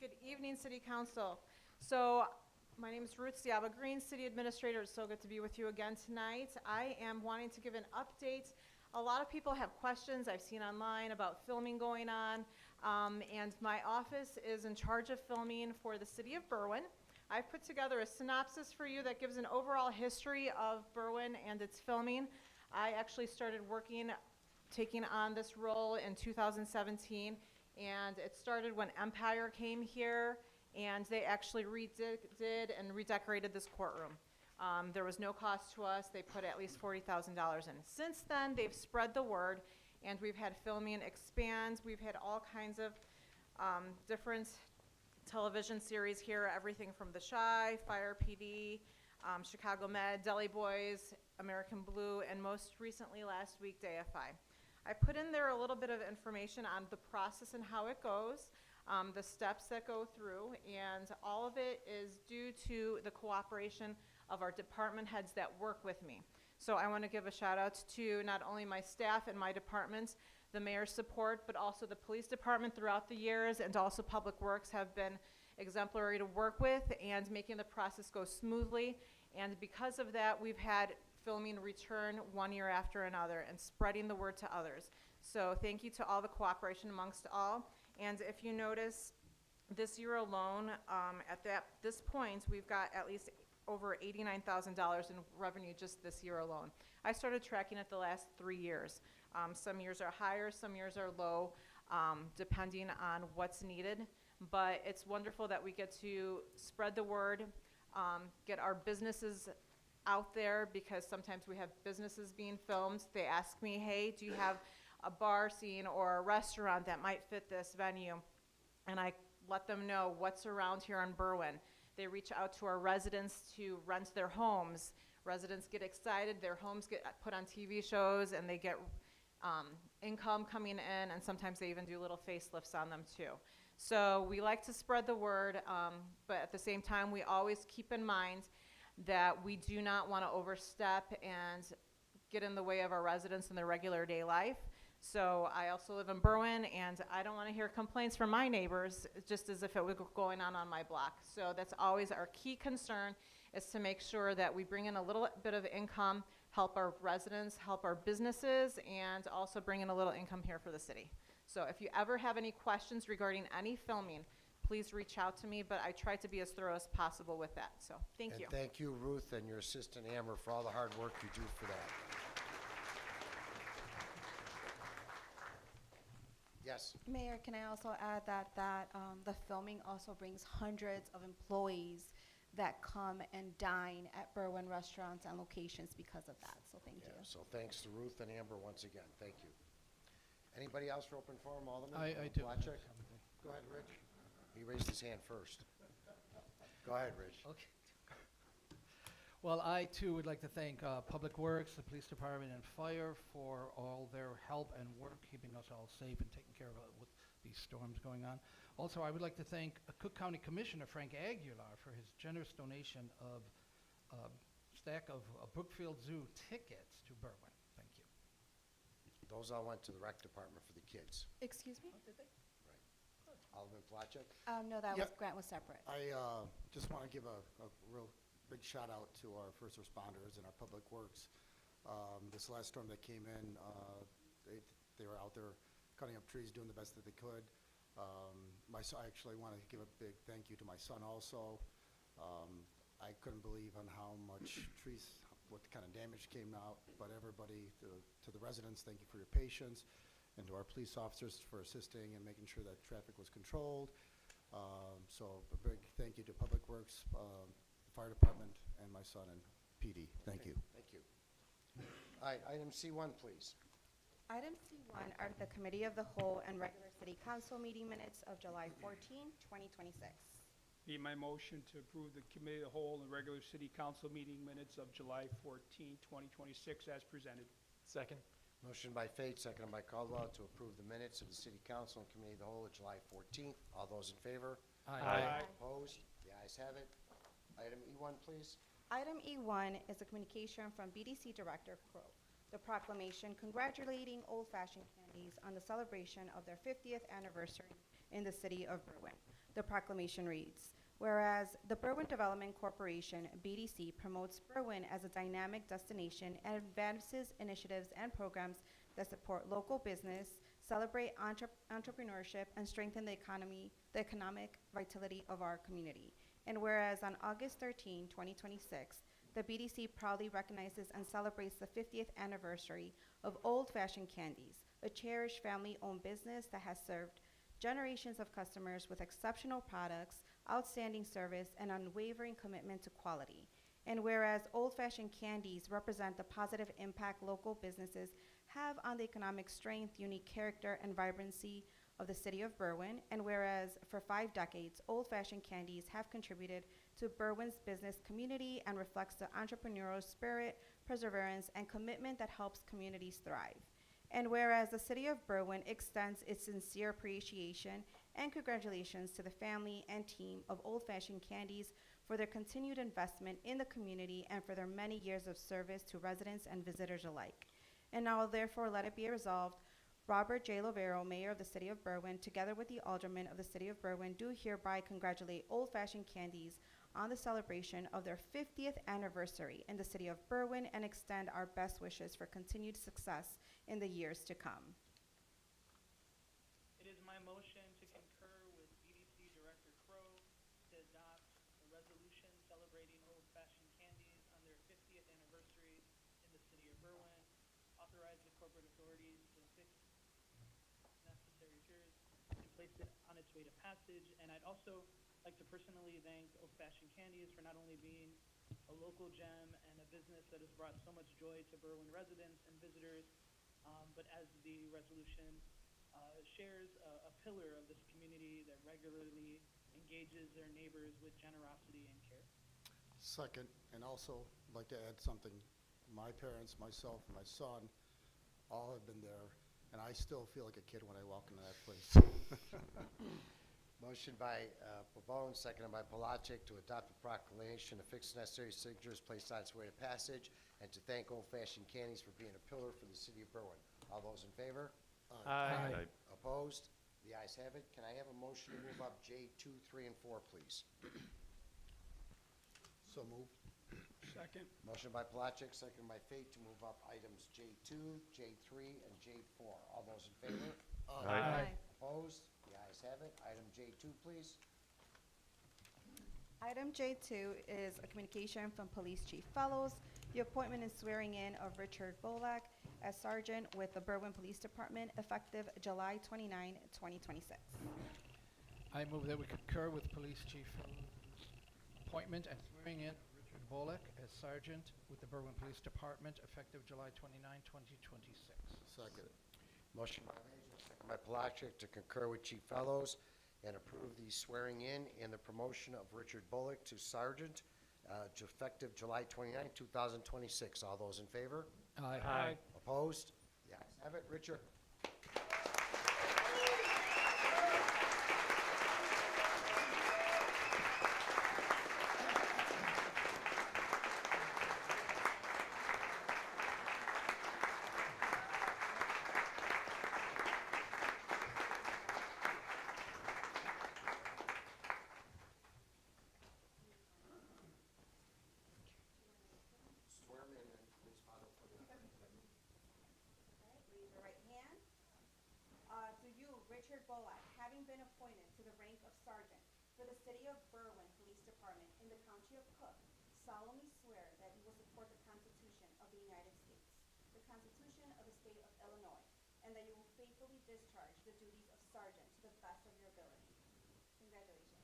Good evening, City Council. So, my name is Ruth Ciaba Green, City Administrator. It's so good to be with you again tonight. I am wanting to give an update. A lot of people have questions I've seen online about filming going on, and my office is in charge of filming for the City of Berwyn. I've put together a synopsis for you that gives an overall history of Berwyn and its filming. I actually started taking on this role in 2017, and it started when Empire came here, and they actually redid and redecorated this courtroom. There was no cost to us. They put at least $40,000 in. Since then, they've spread the word, and we've had filming expand. We've had all kinds of different television series here, everything from The Chi, Fire PD, Chicago Med, Deli Boys, American Blue, and most recently last week, DFI. I put in there a little bit of information on the process and how it goes, the steps that go through, and all of it is due to the cooperation of our department heads that work with me. So I want to give a shout out to not only my staff and my departments, the mayor's support, but also the police department throughout the years, and also Public Works have been exemplary to work with and making the process go smoothly. And because of that, we've had filming return one year after another and spreading the word to others. So thank you to all the cooperation amongst all. And if you notice, this year alone, at this point, we've got at least over $89,000 in revenue just this year alone. I started tracking it the last 3 years. Some years are higher, some years are low, depending on what's needed. But it's wonderful that we get to spread the word, get our businesses out there, because sometimes we have businesses being filmed. They ask me, hey, do you have a bar scene or a restaurant that might fit this venue? And I let them know what's around here on Berwyn. They reach out to our residents to rent their homes. Residents get excited, their homes get put on TV shows, and they get income coming in, and sometimes they even do little facelifts on them too. So we like to spread the word, but at the same time, we always keep in mind that we do not want to overstep and get in the way of our residents in their regular day life. So I also live in Berwyn, and I don't want to hear complaints from my neighbors, just as if it was going on my block. So that's always our key concern, is to make sure that we bring in a little bit of income, help our residents, help our businesses, and also bring in a little income here for the city. So if you ever have any questions regarding any filming, please reach out to me, but I try to be as thorough as possible with that. So thank you. And thank you, Ruth, and your assistant, Amber, for all the hard work you do for that. Yes. Mayor, can I also add that the filming also brings hundreds of employees that come and dine at Berwyn restaurants and locations because of that, so thank you. Yeah, so thanks to Ruth and Amber once again. Thank you. Anybody else for open forum, Alderman? I do. Placzek? Go ahead, Rich. He raised his hand first. Go ahead, Rich. Okay. Well, I too would like to thank Public Works, the Police Department, and Fire for all their help and work keeping us all safe and taking care of it with these storms going on. Also, I would like to thank Cook County Commissioner Frank Aguilar for his generous donation of a stack of Brookfield Zoo tickets to Berwyn. Thank you. Those all went to the rec department for the kids. Excuse me? Alderman Placzek? No, that was, Yep. grant was separate. I just want to give a real big shout out to our first responders and our public works. This last storm that came in, they were out there cutting up trees, doing the best that they could. I actually want to give a big thank you to my son also. I couldn't believe on how much trees, what kind of damage came out, but everybody, to the residents, thank you for your patience, and to our police officers for assisting and making sure that traffic was controlled. So a big thank you to Public Works, Fire Department, and my son and PD. Thank you. Thank you. All right, item C1, please. Item C1 are the Committee of the Whole and regular City Council meeting minutes of July 14, 2026. Need my motion to approve the Committee of the Whole and regular City Council meeting minutes of July 14, 2026 as presented. Second. Motion by Fate, seconded by Caldwell to approve the minutes of the City Council and Committee of the Whole of July 14th. All those in favor? Aye. Opposed? The ayes have it. Item E1, please. Item E1 is a communication from BDC Director Crow. The proclamation congratulating Old Fashioned Candies on the celebration of their 50th anniversary in the city of Berwyn. The proclamation reads, whereas the Berwyn Development Corporation, BDC, promotes Berwyn as a dynamic destination and advances initiatives and programs that support local business, celebrate entrepreneurship, and strengthen the economic vitality of our community. And whereas on August 13, 2026, the BDC proudly recognizes and celebrates the 50th anniversary of Old Fashioned Candies, a cherished family-owned business that has served generations of customers with exceptional products, outstanding service, and unwavering commitment to quality. And whereas Old Fashioned Candies represent the positive impact local businesses have on the economic strength, unique character, and vibrancy of the city of Berwyn, and whereas for 5 decades, Old Fashioned Candies have contributed to Berwyn's business community and reflects the entrepreneurial spirit, perseverance, and commitment that helps communities thrive. And whereas the city of Berwyn extends its sincere appreciation and congratulations to the family and team of Old Fashioned Candies for their continued investment in the community and for their many years of service to residents and visitors alike. And now therefore let it be resolved, Robert J. Lovero, Mayor of the City of Berwyn, together with the Aldermen of the City of Berwyn, do hereby congratulate Old Fashioned Candies on the celebration of their 50th anniversary in the City of Berwyn and extend our best wishes for continued success in the years to come. It is my motion to concur with BDC Director Crow to adopt a resolution celebrating Old Fashioned Candies on their 50th anniversary in the city of Berwyn, authorize the corporate authorities to fix necessary jurors and place it on its way to passage. And I'd also like to personally thank Old Fashioned Candies for not only being a local gem and a business that has brought so much joy to Berwyn residents and visitors, but as the resolution shares a pillar of this community that regularly engages their neighbors with generosity and care. Second, and also like to add something. My parents, myself, and my son all have been there, and I still feel like a kid when I walk into that place. Motion by Pabon, seconded by Palachik to adopt a proclamation to fix necessary signatures placed on its way to passage and to thank Old Fashioned Candies for being a pillar for the city of Berwyn. All those in favor? Aye. Opposed? The ayes have it. Can I have a motion to move up J2, 3, and 4, please? So moved. Second. Motion by Palachik, seconded by Fate to move up items J2, J3, and J4. All those in favor? Aye. Opposed? The ayes have it. Item J2, please. Item J2 is a communication from Police Chief Fellows, the appointment and swearing in of Richard Bolak as Sergeant with the Berwyn Police Department effective July 29, 2026. I move that we concur with Police Chief appointment and swearing in of Richard Bullock as Sergeant with the Berwyn Police Department effective July 29, 2026. Second. Motion by Leisure, second by Palachik to concur with Chief Fellows and approve the swearing in and the promotion of Richard Bullock to Sergeant, effective July 29, 2026. All those in favor? Aye. Opposed? The ayes have it. Richard? Swear him in and please follow for the Okay, raise your right hand. Do you, Richard Bullock, having been appointed to the rank of sergeant for the City of Berwyn Police Department in the County of Cook, solemnly swear that you will support the Constitution of the United States, the Constitution of the State of Illinois, and that you will faithfully discharge the duties of sergeant to the best of your ability? Congratulations.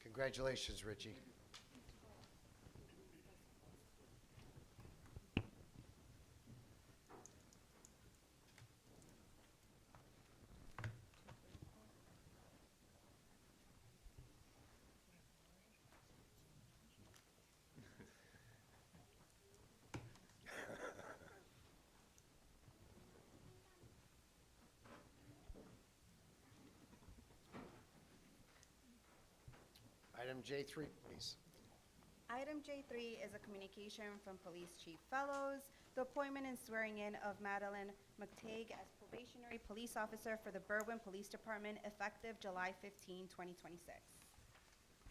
Congratulations, Richie. Item J3, please. Item J3 is a communication from Police Chief Fellows, the appointment and swearing in of Madeline McTague as probationary police officer for the Berwyn Police Department effective July 15, 2026.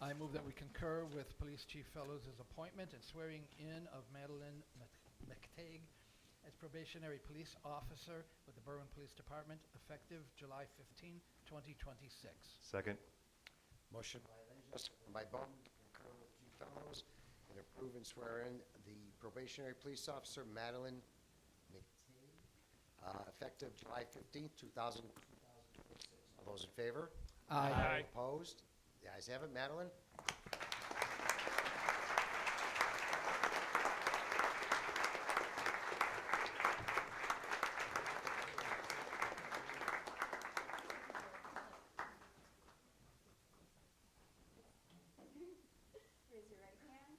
I move that we concur with Police Chief Fellows' appointment and swearing in of Madeline McTague as probationary police officer with the Berwyn Police Department effective July 15, 2026. Second. Motion by Leisure, second by Bowman, to concur with Chief Fellows and approve and swear in the probationary police officer Madeline McTague, effective July 15, 2026. All those in favor? Aye. Opposed? The ayes have it. Madeline? Raise your right hand.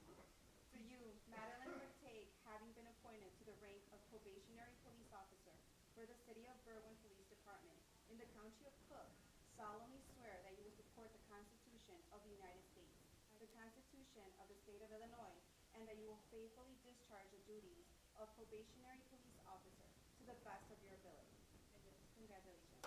Do you, Madeline McTague, having been appointed to the rank of probationary police officer for the City of Berwyn Police Department in in the County of Cook, solemnly swear that you will support the Constitution of the United States, the Constitution of the State of Illinois, and that you will faithfully discharge the duties of probationary police officer to the best of your ability. Congratulations.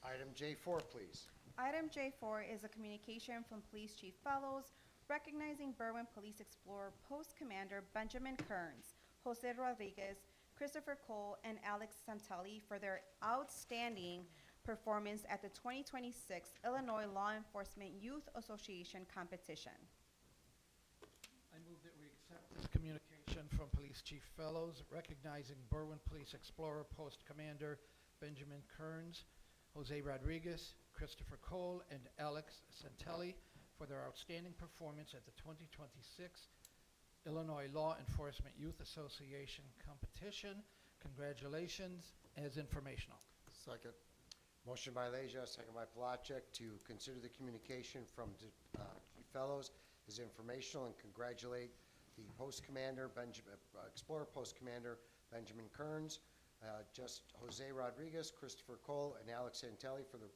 Item J4, please. Item J4 is a communication from Police Chief Fellows recognizing Berwyn Police Explorer Post Commander Benjamin Kearns, Jose Rodriguez, Christopher Cole, and Alex Santelli for their outstanding performance at the 2026 Illinois Law Enforcement Youth Association competition. I move that we accept this communication from Police Chief Fellows recognizing Berwyn Police Explorer Post Commander Benjamin Kearns, Jose Rodriguez, Christopher Cole, and Alex Santelli for their outstanding performance at the 2026 Illinois Law Enforcement Youth Association competition. Congratulations, as informational. Second. Motion by Leisure, second by Palachek, to consider the communication from Chief Fellows as informational and congratulate the Post Commander, Explorer Post Commander Benjamin Kearns, just Jose Rodriguez, Christopher Cole, and Alex Santelli for their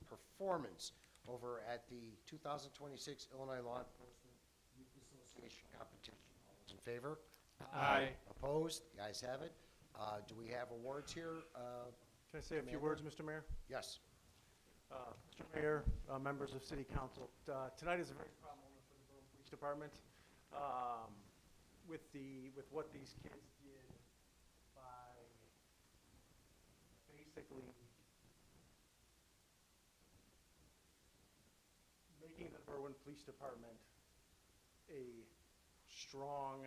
performance over at the 2026 Illinois Law Enforcement Youth Association competition. All those in favor? Aye. Opposed? The ayes have it. Do we have awards here? Can I say a few words, Mr. Mayor? Yes. Mr. Mayor, members of City Council, tonight is a very proud moment for the Berwyn Police Department. With what these kids did by basically making the Berwyn Police Department a strong,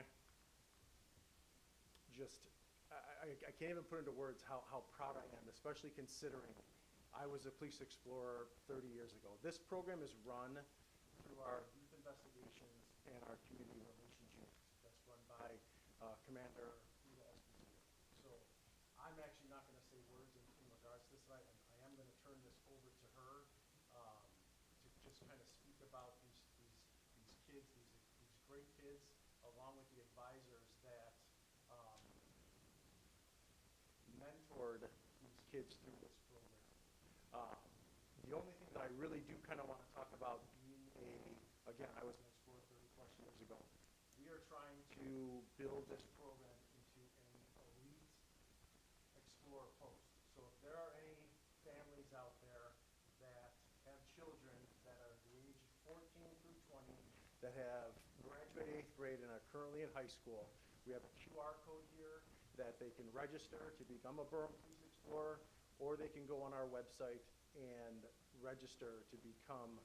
I can't even put into words how proud I am, especially considering I was a police explorer 30 years ago. This program is run through our youth investigations and our community relations unit. That's run by Commander Esposito. So I'm actually not going to say words in regards to this tonight. I am going to turn this over to her to just kind of speak about these kids, these great kids, along with the advisors that mentored these kids through this program. The only thing that I really do kind of want to talk about, again, I was an explorer 30-plus years ago. We are trying to build this program into an elite explorer post. So if there are any families out there that have children that are the age of 14 through 20 that have graduated 8th grade and are currently in high school, we have a QR code here that they can register to become a Berwyn Police Explorer, or they can go on our website and register to become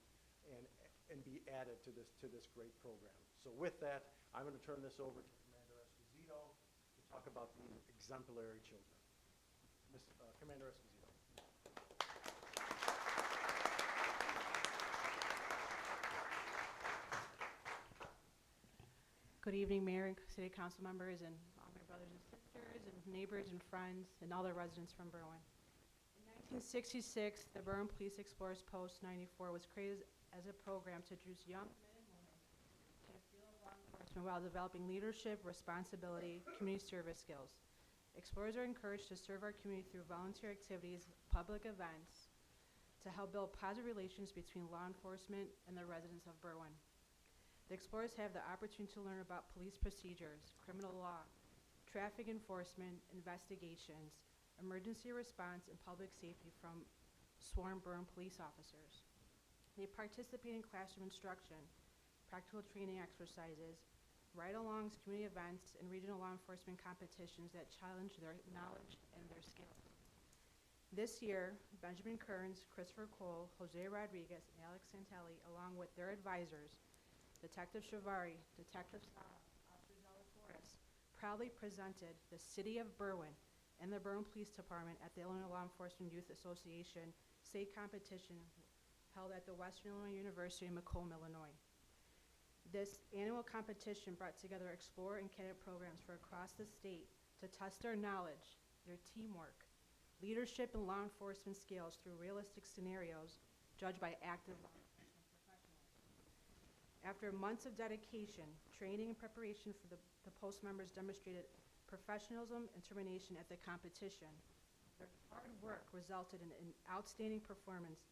and be added to this great program. So with that, I'm going to turn this over to Commander Esposito to talk about these exemplary children. Commander Esposito. Good evening, Mayor and City Council members, and all my brothers and sisters, and neighbors and friends, and all the residents from Berwyn. In 1966, the Berwyn Police Explorers Post 94 was created as a program to introduce young men and women to the field of law enforcement while developing leadership, responsibility, community service skills. Explorers are encouraged to serve our community through volunteer activities, public events, to help build positive relations between law enforcement and the residents of Berwyn. The explorers have the opportunity to learn about police procedures, criminal law, traffic enforcement, investigations, emergency response, and public safety from sworn Berwyn police officers. They participate in classroom instruction, practical training exercises, ride-alongs, community events, and regional law enforcement competitions that challenge their knowledge and their skills. This year, Benjamin Kearns, Christopher Cole, Jose Rodriguez, and Alex Santelli, along with their advisors, Detective Shivari, Detective Sala, Officer Zalatoris, proudly presented the City of Berwyn and the Berwyn Police Department at the Illinois Law Enforcement Youth Association state competition held at the Western Illinois University in Macomb, Illinois. This annual competition brought together Explorer and Cadet programs for across the state to test their knowledge, their teamwork, leadership, and law enforcement skills through realistic scenarios judged by active law enforcement professionals. After months of dedication, training, and preparation for the post members demonstrated professionalism and determination at the competition. Their hard work resulted in an outstanding performance,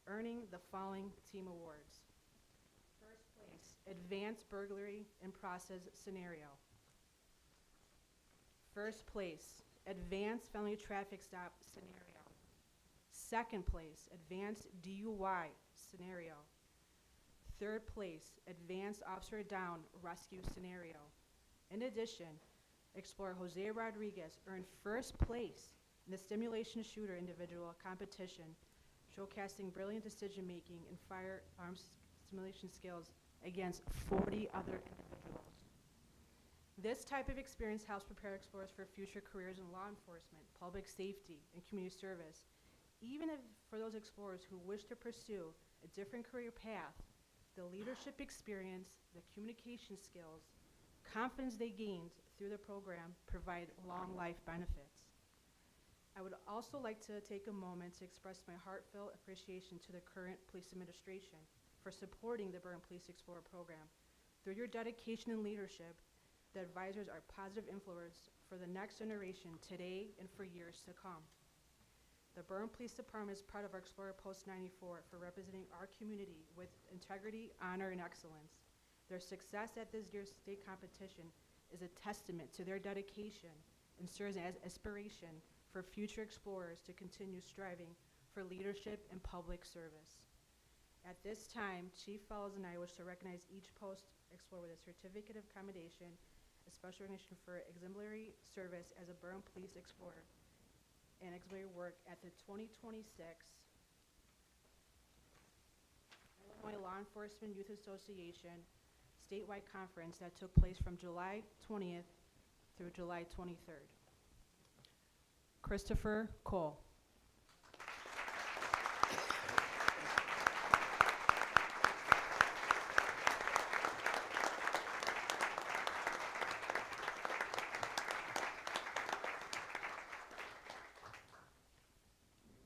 earning the following team awards. First place, Advanced Burglary and Process Scenario. First place, Advanced Felony Traffic Stop Scenario. Second place, Advanced DUI Scenario. Third place, Advanced Officer Down Rescue Scenario. In addition, Explorer Jose Rodriguez earned first place in the Stimulation Shooter Individual competition, showcasing brilliant decision-making and firearms stimulation skills against 40 other individuals. This type of experience helps prepare explorers for future careers in law enforcement, public safety, and community service. Even if for those explorers who wish to pursue a different career path, the leadership experience, the communication skills, confidence they gained through the program provide long life benefits. I would also like to take a moment to express my heartfelt appreciation to the current police administration for supporting the Berwyn Police Explorer program. Through your dedication and leadership, the advisors are positive influencers for the next generation today and for years to come. The Berwyn Police Department is proud of our Explorer Post 94 for representing our community with integrity, honor, and excellence. Their success at this year's state competition is a testament to their dedication and serves as inspiration for future explorers to continue striving for leadership and public service. At this time, Chief Fellows and I wish to recognize each post explorer with a certificate of commendation, a special recognition for exemplary service as a Berwyn Police Explorer, and exemplary work at the 2026 Illinois Law Enforcement Youth Association statewide conference that took place from July 20th through July 23rd. Christopher Cole.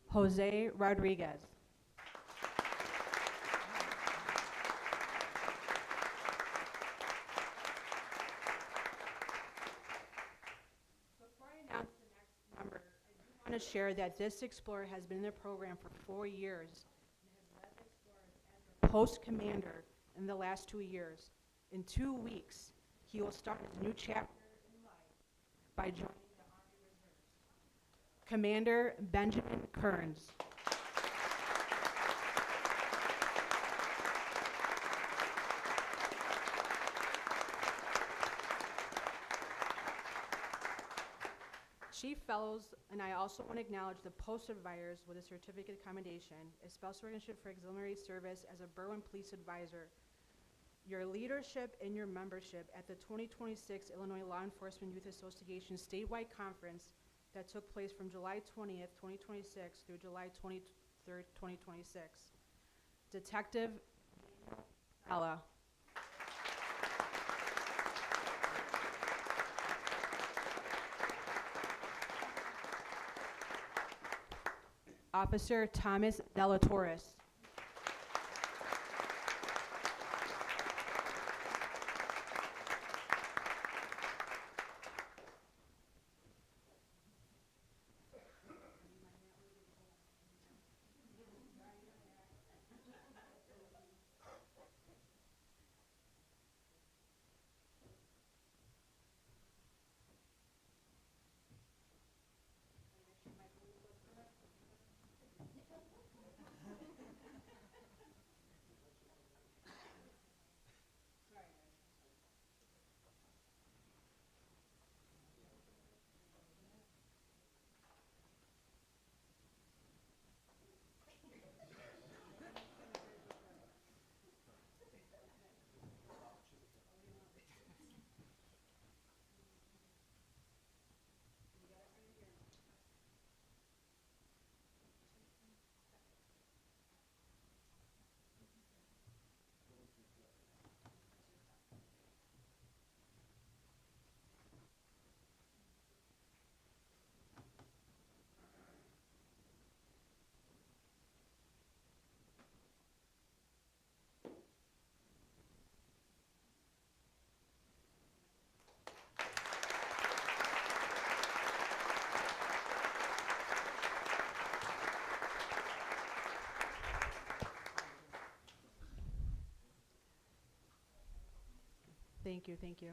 Jose Rodriguez. Before I announce the next member, I do want to share that this explorer has been in the program for 4 years and has led the explorers as a post commander in the last 2 years. In 2 weeks, he will start his new chapter in life by joining the Army Reserves. Commander Benjamin Kearns. Chief Fellows and I also want to acknowledge the post advisors with a certificate of commendation, a special recognition for exemplary service as a Berwyn Police Advisor. Your leadership and your membership at the 2026 Illinois Law Enforcement Youth Association statewide conference that took place from July 20th, 2026 through July 23rd, 2026. Detective Ella. Officer Thomas Delatoris. Thank you, thank you.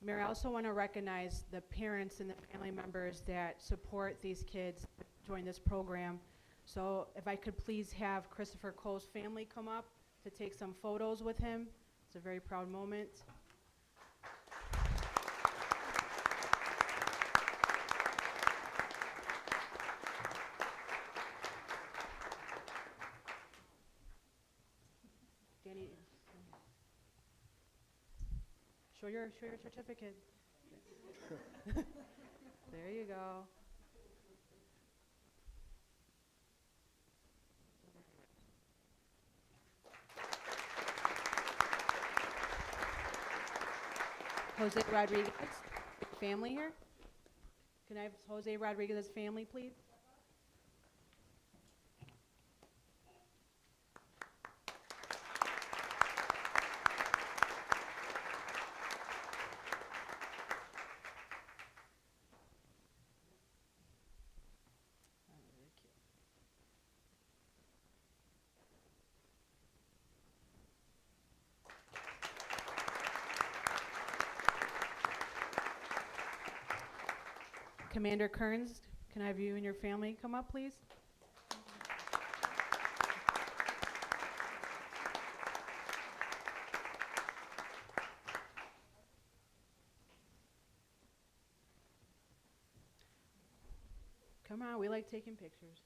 Mayor, I also want to recognize the parents and the family members that support these kids join this program. So if I could please have Christopher Cole's family come up to take some photos with him. It's a very proud moment. Danny, show your certificate. There you go. Jose Rodriguez, family here? Can I have Jose Rodriguez's family, please? Commander Kearns, can I have you and your family come up, please? Come on, we like taking pictures.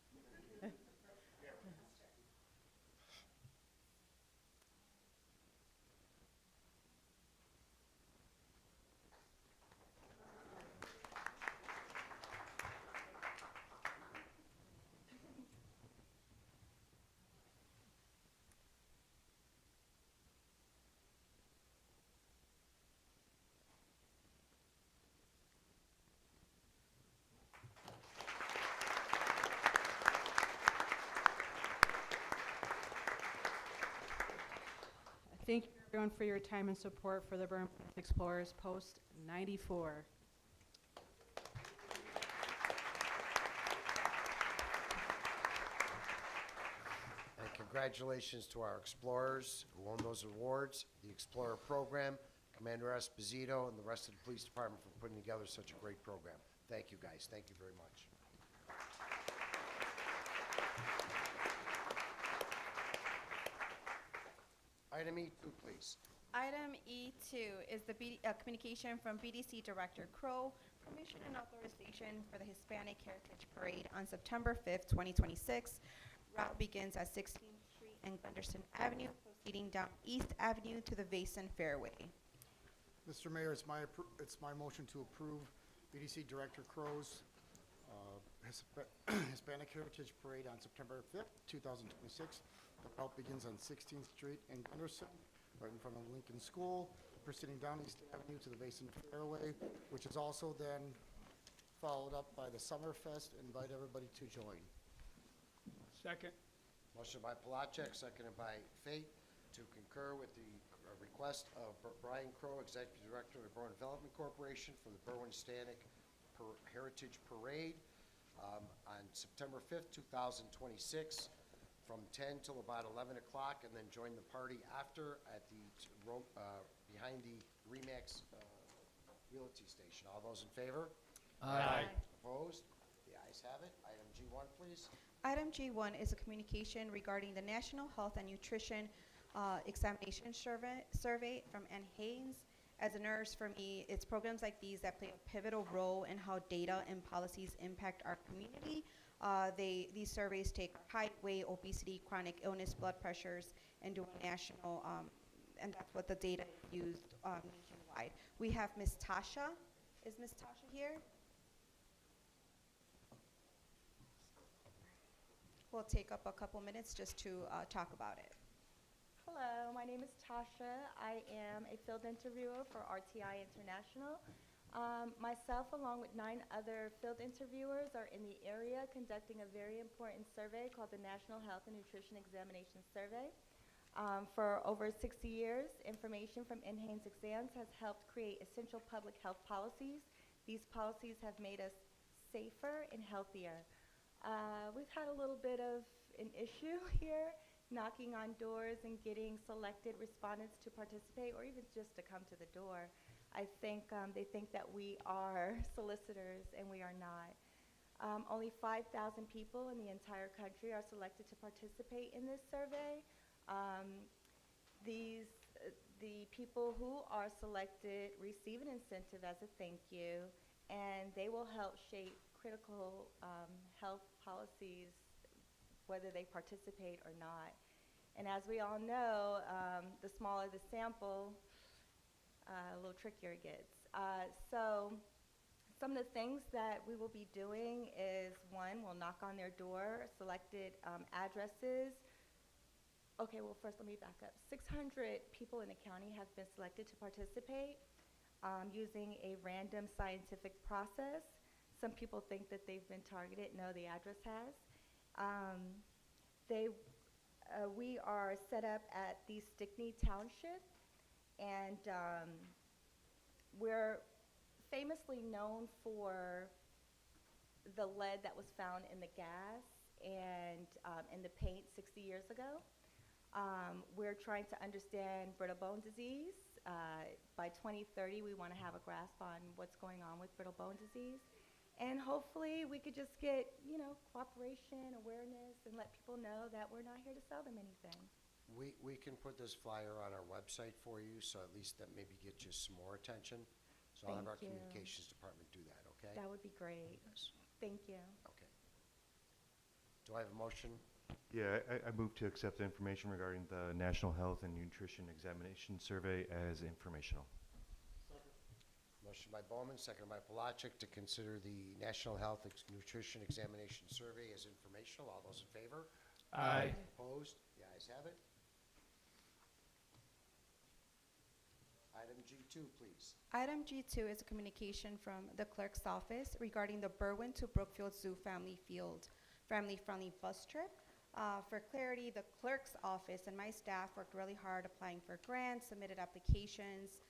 Thank you, everyone, for your time and support for the Berwyn Explorers Post 94. And congratulations to our explorers who won those awards, the Explorer Program, Commander Esposito, and the rest of the police department for putting together such a great program. Thank you, guys. Thank you very much. Item E2, please. Item E2 is the communication from BDC Director Crow, permission and authorization for the Hispanic Heritage Parade on September 5th, 2026. Route begins at 16th Street and Gunderson Avenue, proceeding down East Avenue to the Vason Fairway. Mr. Mayor, it's my motion to approve BDC Director Crow's Hispanic Heritage Parade on September 5th, 2026. The route begins on 16th Street in Gunderson, right in front of Lincoln School, proceeding down East Avenue to the Vason Fairway, which is also then followed up by the Summerfest. Invite everybody to join. Second. Motion by Palachek, seconded by Fate, to concur with the request of Brian Crow, Executive Director of the Berwyn Development Corporation, for the Berwyn Hispanic Heritage Parade on September 5th, 2026, from 10 till about 11 o'clock, and then join the party after at the behind the Remax Realty Station. All those in favor? Aye. Opposed? The ayes have it. Item G1, please. Item G1 is a communication regarding the National Health and Nutrition Examination Survey from Ann Haynes. As a nurse, for me, it's programs like these that play a pivotal role in how data and policies impact our community. These surveys take height, weight, obesity, chronic illness, blood pressures, and do a national, and that's what the data is used nationwide. We have Ms. Tasha. Is Ms. Tasha here? We'll take up a couple minutes just to talk about it. Hello, my name is Tasha. I am a field interviewer for RTI International. Myself, along with 9 other field interviewers, are in the area conducting a very important survey called the National Health and Nutrition Examination Survey. For over 60 years, information from NHANES exams has helped create essential public health policies. These policies have made us safer and healthier. We've had a little bit of an issue here knocking on doors and getting selected respondents to participate, or even just to come to the door. I think they think that we are solicitors, and we are not. Only 5,000 people in the entire country are selected to participate in this survey. The people who are selected receive an incentive as a thank you, and they will help shape critical health policies, whether they participate or not. And as we all know, the smaller the sample, a little trickier it gets. So some of the things that we will be doing is, one, we'll knock on their door, selected addresses. Okay, well, first let me back up. 600 people in the county have been selected to participate using a random scientific process. Some people think that they've been targeted. No, the address has. We are set up at the Stickney Township, and we're famously known for the lead that was found in the gas and in the paint 60 years ago. We're trying to understand brittle bone disease. By 2030, we want to have a grasp on what's going on with brittle bone disease. And hopefully we could just get, cooperation, awareness, and let people know that we're not here to sell them anything. We can put this flyer on our website for you, so at least that maybe gets you some more attention. So I'll have our Thank you. communications department do that, okay? That would be great. Yes. Thank you. Okay. Do I have a motion? Yeah, I move to accept the information regarding the National Health and Nutrition Examination Survey as informational. Motion by Bowman, seconded by Palachik, to consider the National Health Nutrition Examination Survey as informational. All those in favor? Aye. Opposed? The ayes have it. Item G2, please. Item G2 is a communication from the clerk's office regarding the Berwyn to Brookfield Zoo family-friendly bus trip. For clarity, the clerk's office and my staff worked really hard applying for grants, submitted applications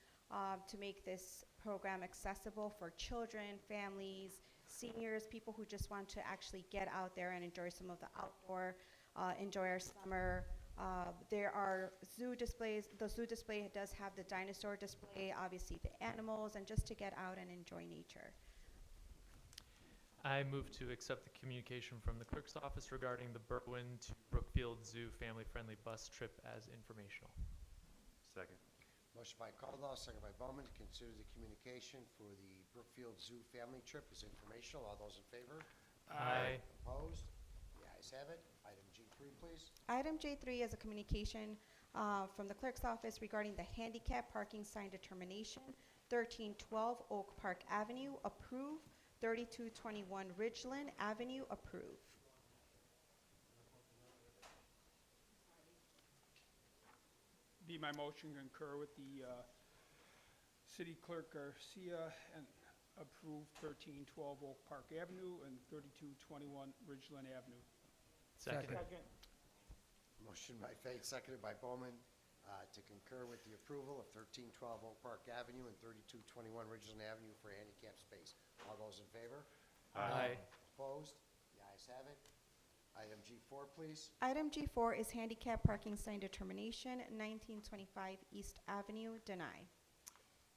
to make this program accessible for children, families, seniors, people who just want to actually get out there and enjoy some of the outdoor, enjoy our summer. There are zoo displays. The zoo display does have the dinosaur display, obviously the animals, and just to get out and enjoy nature. I move to accept the communication from the clerk's office regarding the Berwyn to Brookfield Zoo family-friendly bus trip as informational. Second. Motion by Caldwell, seconded by Bowman, to consider the communication for the Brookfield Zoo family trip as informational. All those in favor? Aye. Opposed? The ayes have it. Item G3, please. Item J3 is a communication from the clerk's office regarding the handicap parking sign determination. 1312 Oak Park Avenue, approve. 3221 Ridgeland Avenue, approve. Be my motion, concur with the city clerk Garcia and approve 1312 Oak Park Avenue and 3221 Ridgeland Avenue. Second. Motion by Fate, seconded by Bowman, to concur with the approval of 1312 Oak Park Avenue and 3221 Ridgeland Avenue for handicap space. All those in favor? Aye. Opposed? The ayes have it. Item G4, please. Item G4 is handicap parking sign determination, 1925 East Avenue, deny.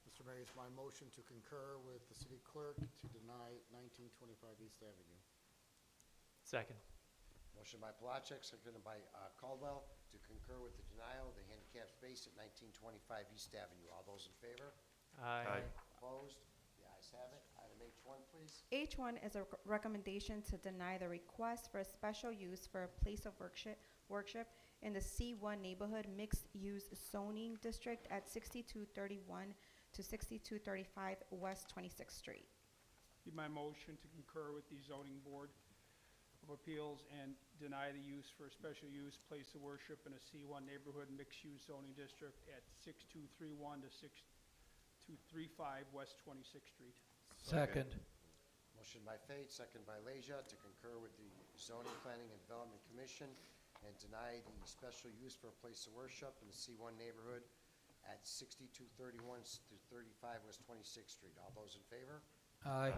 Mr. Mayor, it's my motion to concur with the city clerk to deny 1925 East Avenue. Second. Motion by Palachik, seconded by Caldwell, to concur with the denial of the handicap space at 1925 East Avenue. All those in favor? Aye. Opposed? The ayes have it. Item H1, please. H1 is a recommendation to deny the request for a special use for a place of worship in the C1 neighborhood mixed-use zoning district at 6231 to 6235 West 26th Street. Be my motion to concur with the zoning board of appeals and deny the use for a special use place of worship in a C1 neighborhood mixed-use zoning district at 6231 to 6235 West 26th Street. Second. Motion by Fate, second by Leisure, to concur with the Zoning Planning and Development Commission and deny the special use for a place of worship in the C1 neighborhood at 6231 to 35 West 26th Street. All those in favor? Aye.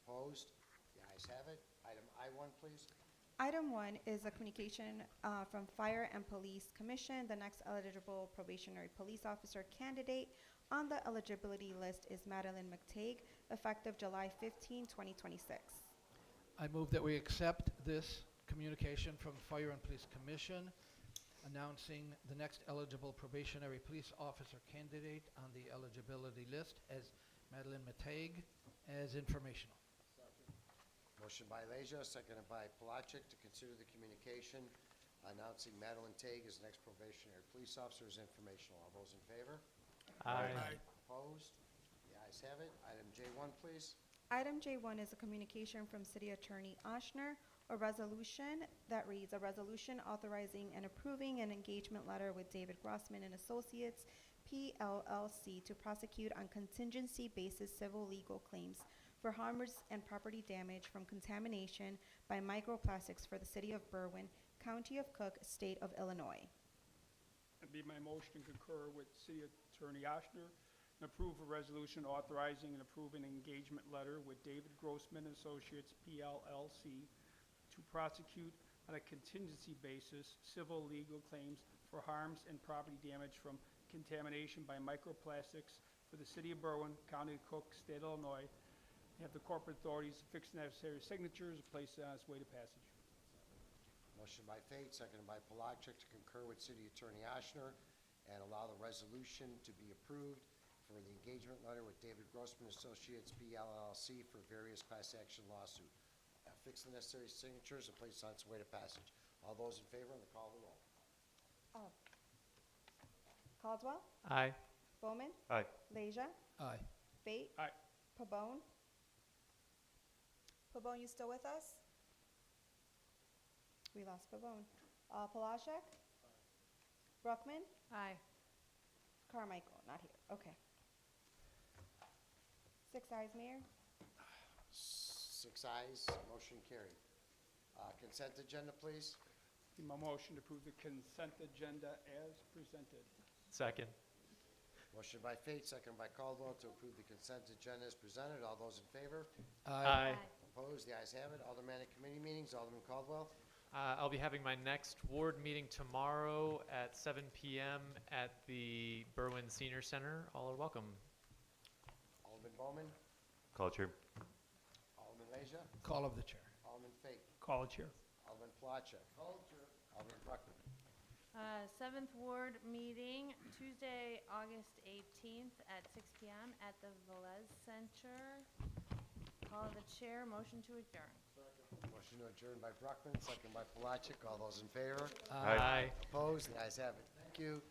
Opposed? The ayes have it. Item I1, please. Item 1 is a communication from Fire and Police Commission. The next eligible probationary police officer candidate on the eligibility list is Madeline McTague, effective July 15, 2026. I move that we accept this communication from Fire and Police Commission announcing the next eligible probationary police officer candidate on the eligibility list as Madeline Mateg as informational. Motion by Leisure, seconded by Palachik to consider the communication announcing Madeline Tague as next probationary police officer as informational. All those in favor? Aye. Opposed? The ayes have it. Item J1, please. Item J1 is a communication from City Attorney Oshner, a resolution that reads, a resolution authorizing and approving an engagement letter with David Grossman and Associates, PLLC, to prosecute on contingency basis civil legal claims for harms and property damage from contamination by microplastics for the City of Berwyn, County of Cook, State of Illinois. It'd be my motion to concur with City Attorney Oshner and approve a resolution authorizing and approving an engagement letter with David Grossman and Associates, PLLC, to prosecute on a contingency basis civil legal claims for harms and property damage from contamination by microplastics for the City of Berwyn, County of Cook, State of Illinois. Have the corporate authorities fix the necessary signatures and place it on its way to passage. Motion by Fate, seconded by Palachik to concur with City Attorney Oshner and allow the resolution to be approved for the engagement letter with David Grossman Associates, PLLC, for various class action lawsuit. Fix the necessary signatures and place on its way to passage. All those in favor on the call of the roll. Caldwell. Aye. Bowman. Aye. Leisure. Aye. Fate. Aye. Pabon. Pabon, you still with us? We lost Pabon. Palashek? Brockman? Aye. Carmichael, not here. Okay. 6 ayes, Mayor. 6 ayes, motion carried. Consent agenda, please. Be my motion to approve the consent agenda as presented. Second. Motion by Fate, second by Caldwell to approve the consent agenda as presented. All those in favor? Aye. Opposed? The ayes have it. Aldermanic committee meetings. Alderman Caldwell. I'll be having my next ward meeting tomorrow at 7 p.m. at the Berwyn Senior Center. All are welcome. Alderman Bowman. Call, Chair. Alderman Leisure. Call of the chair. Alderman Fate. Call it, Chair. Alderman Palachuk. Alderman Bruckman. 7th Ward meeting, Tuesday, August 18th at 6 p.m. at the Velez Center. Call of the chair, motion to adjourn. Motion to adjourn by Bruckman, second by Palachuk. All those in favor? Aye. Opposed? The ayes have it. Thank you.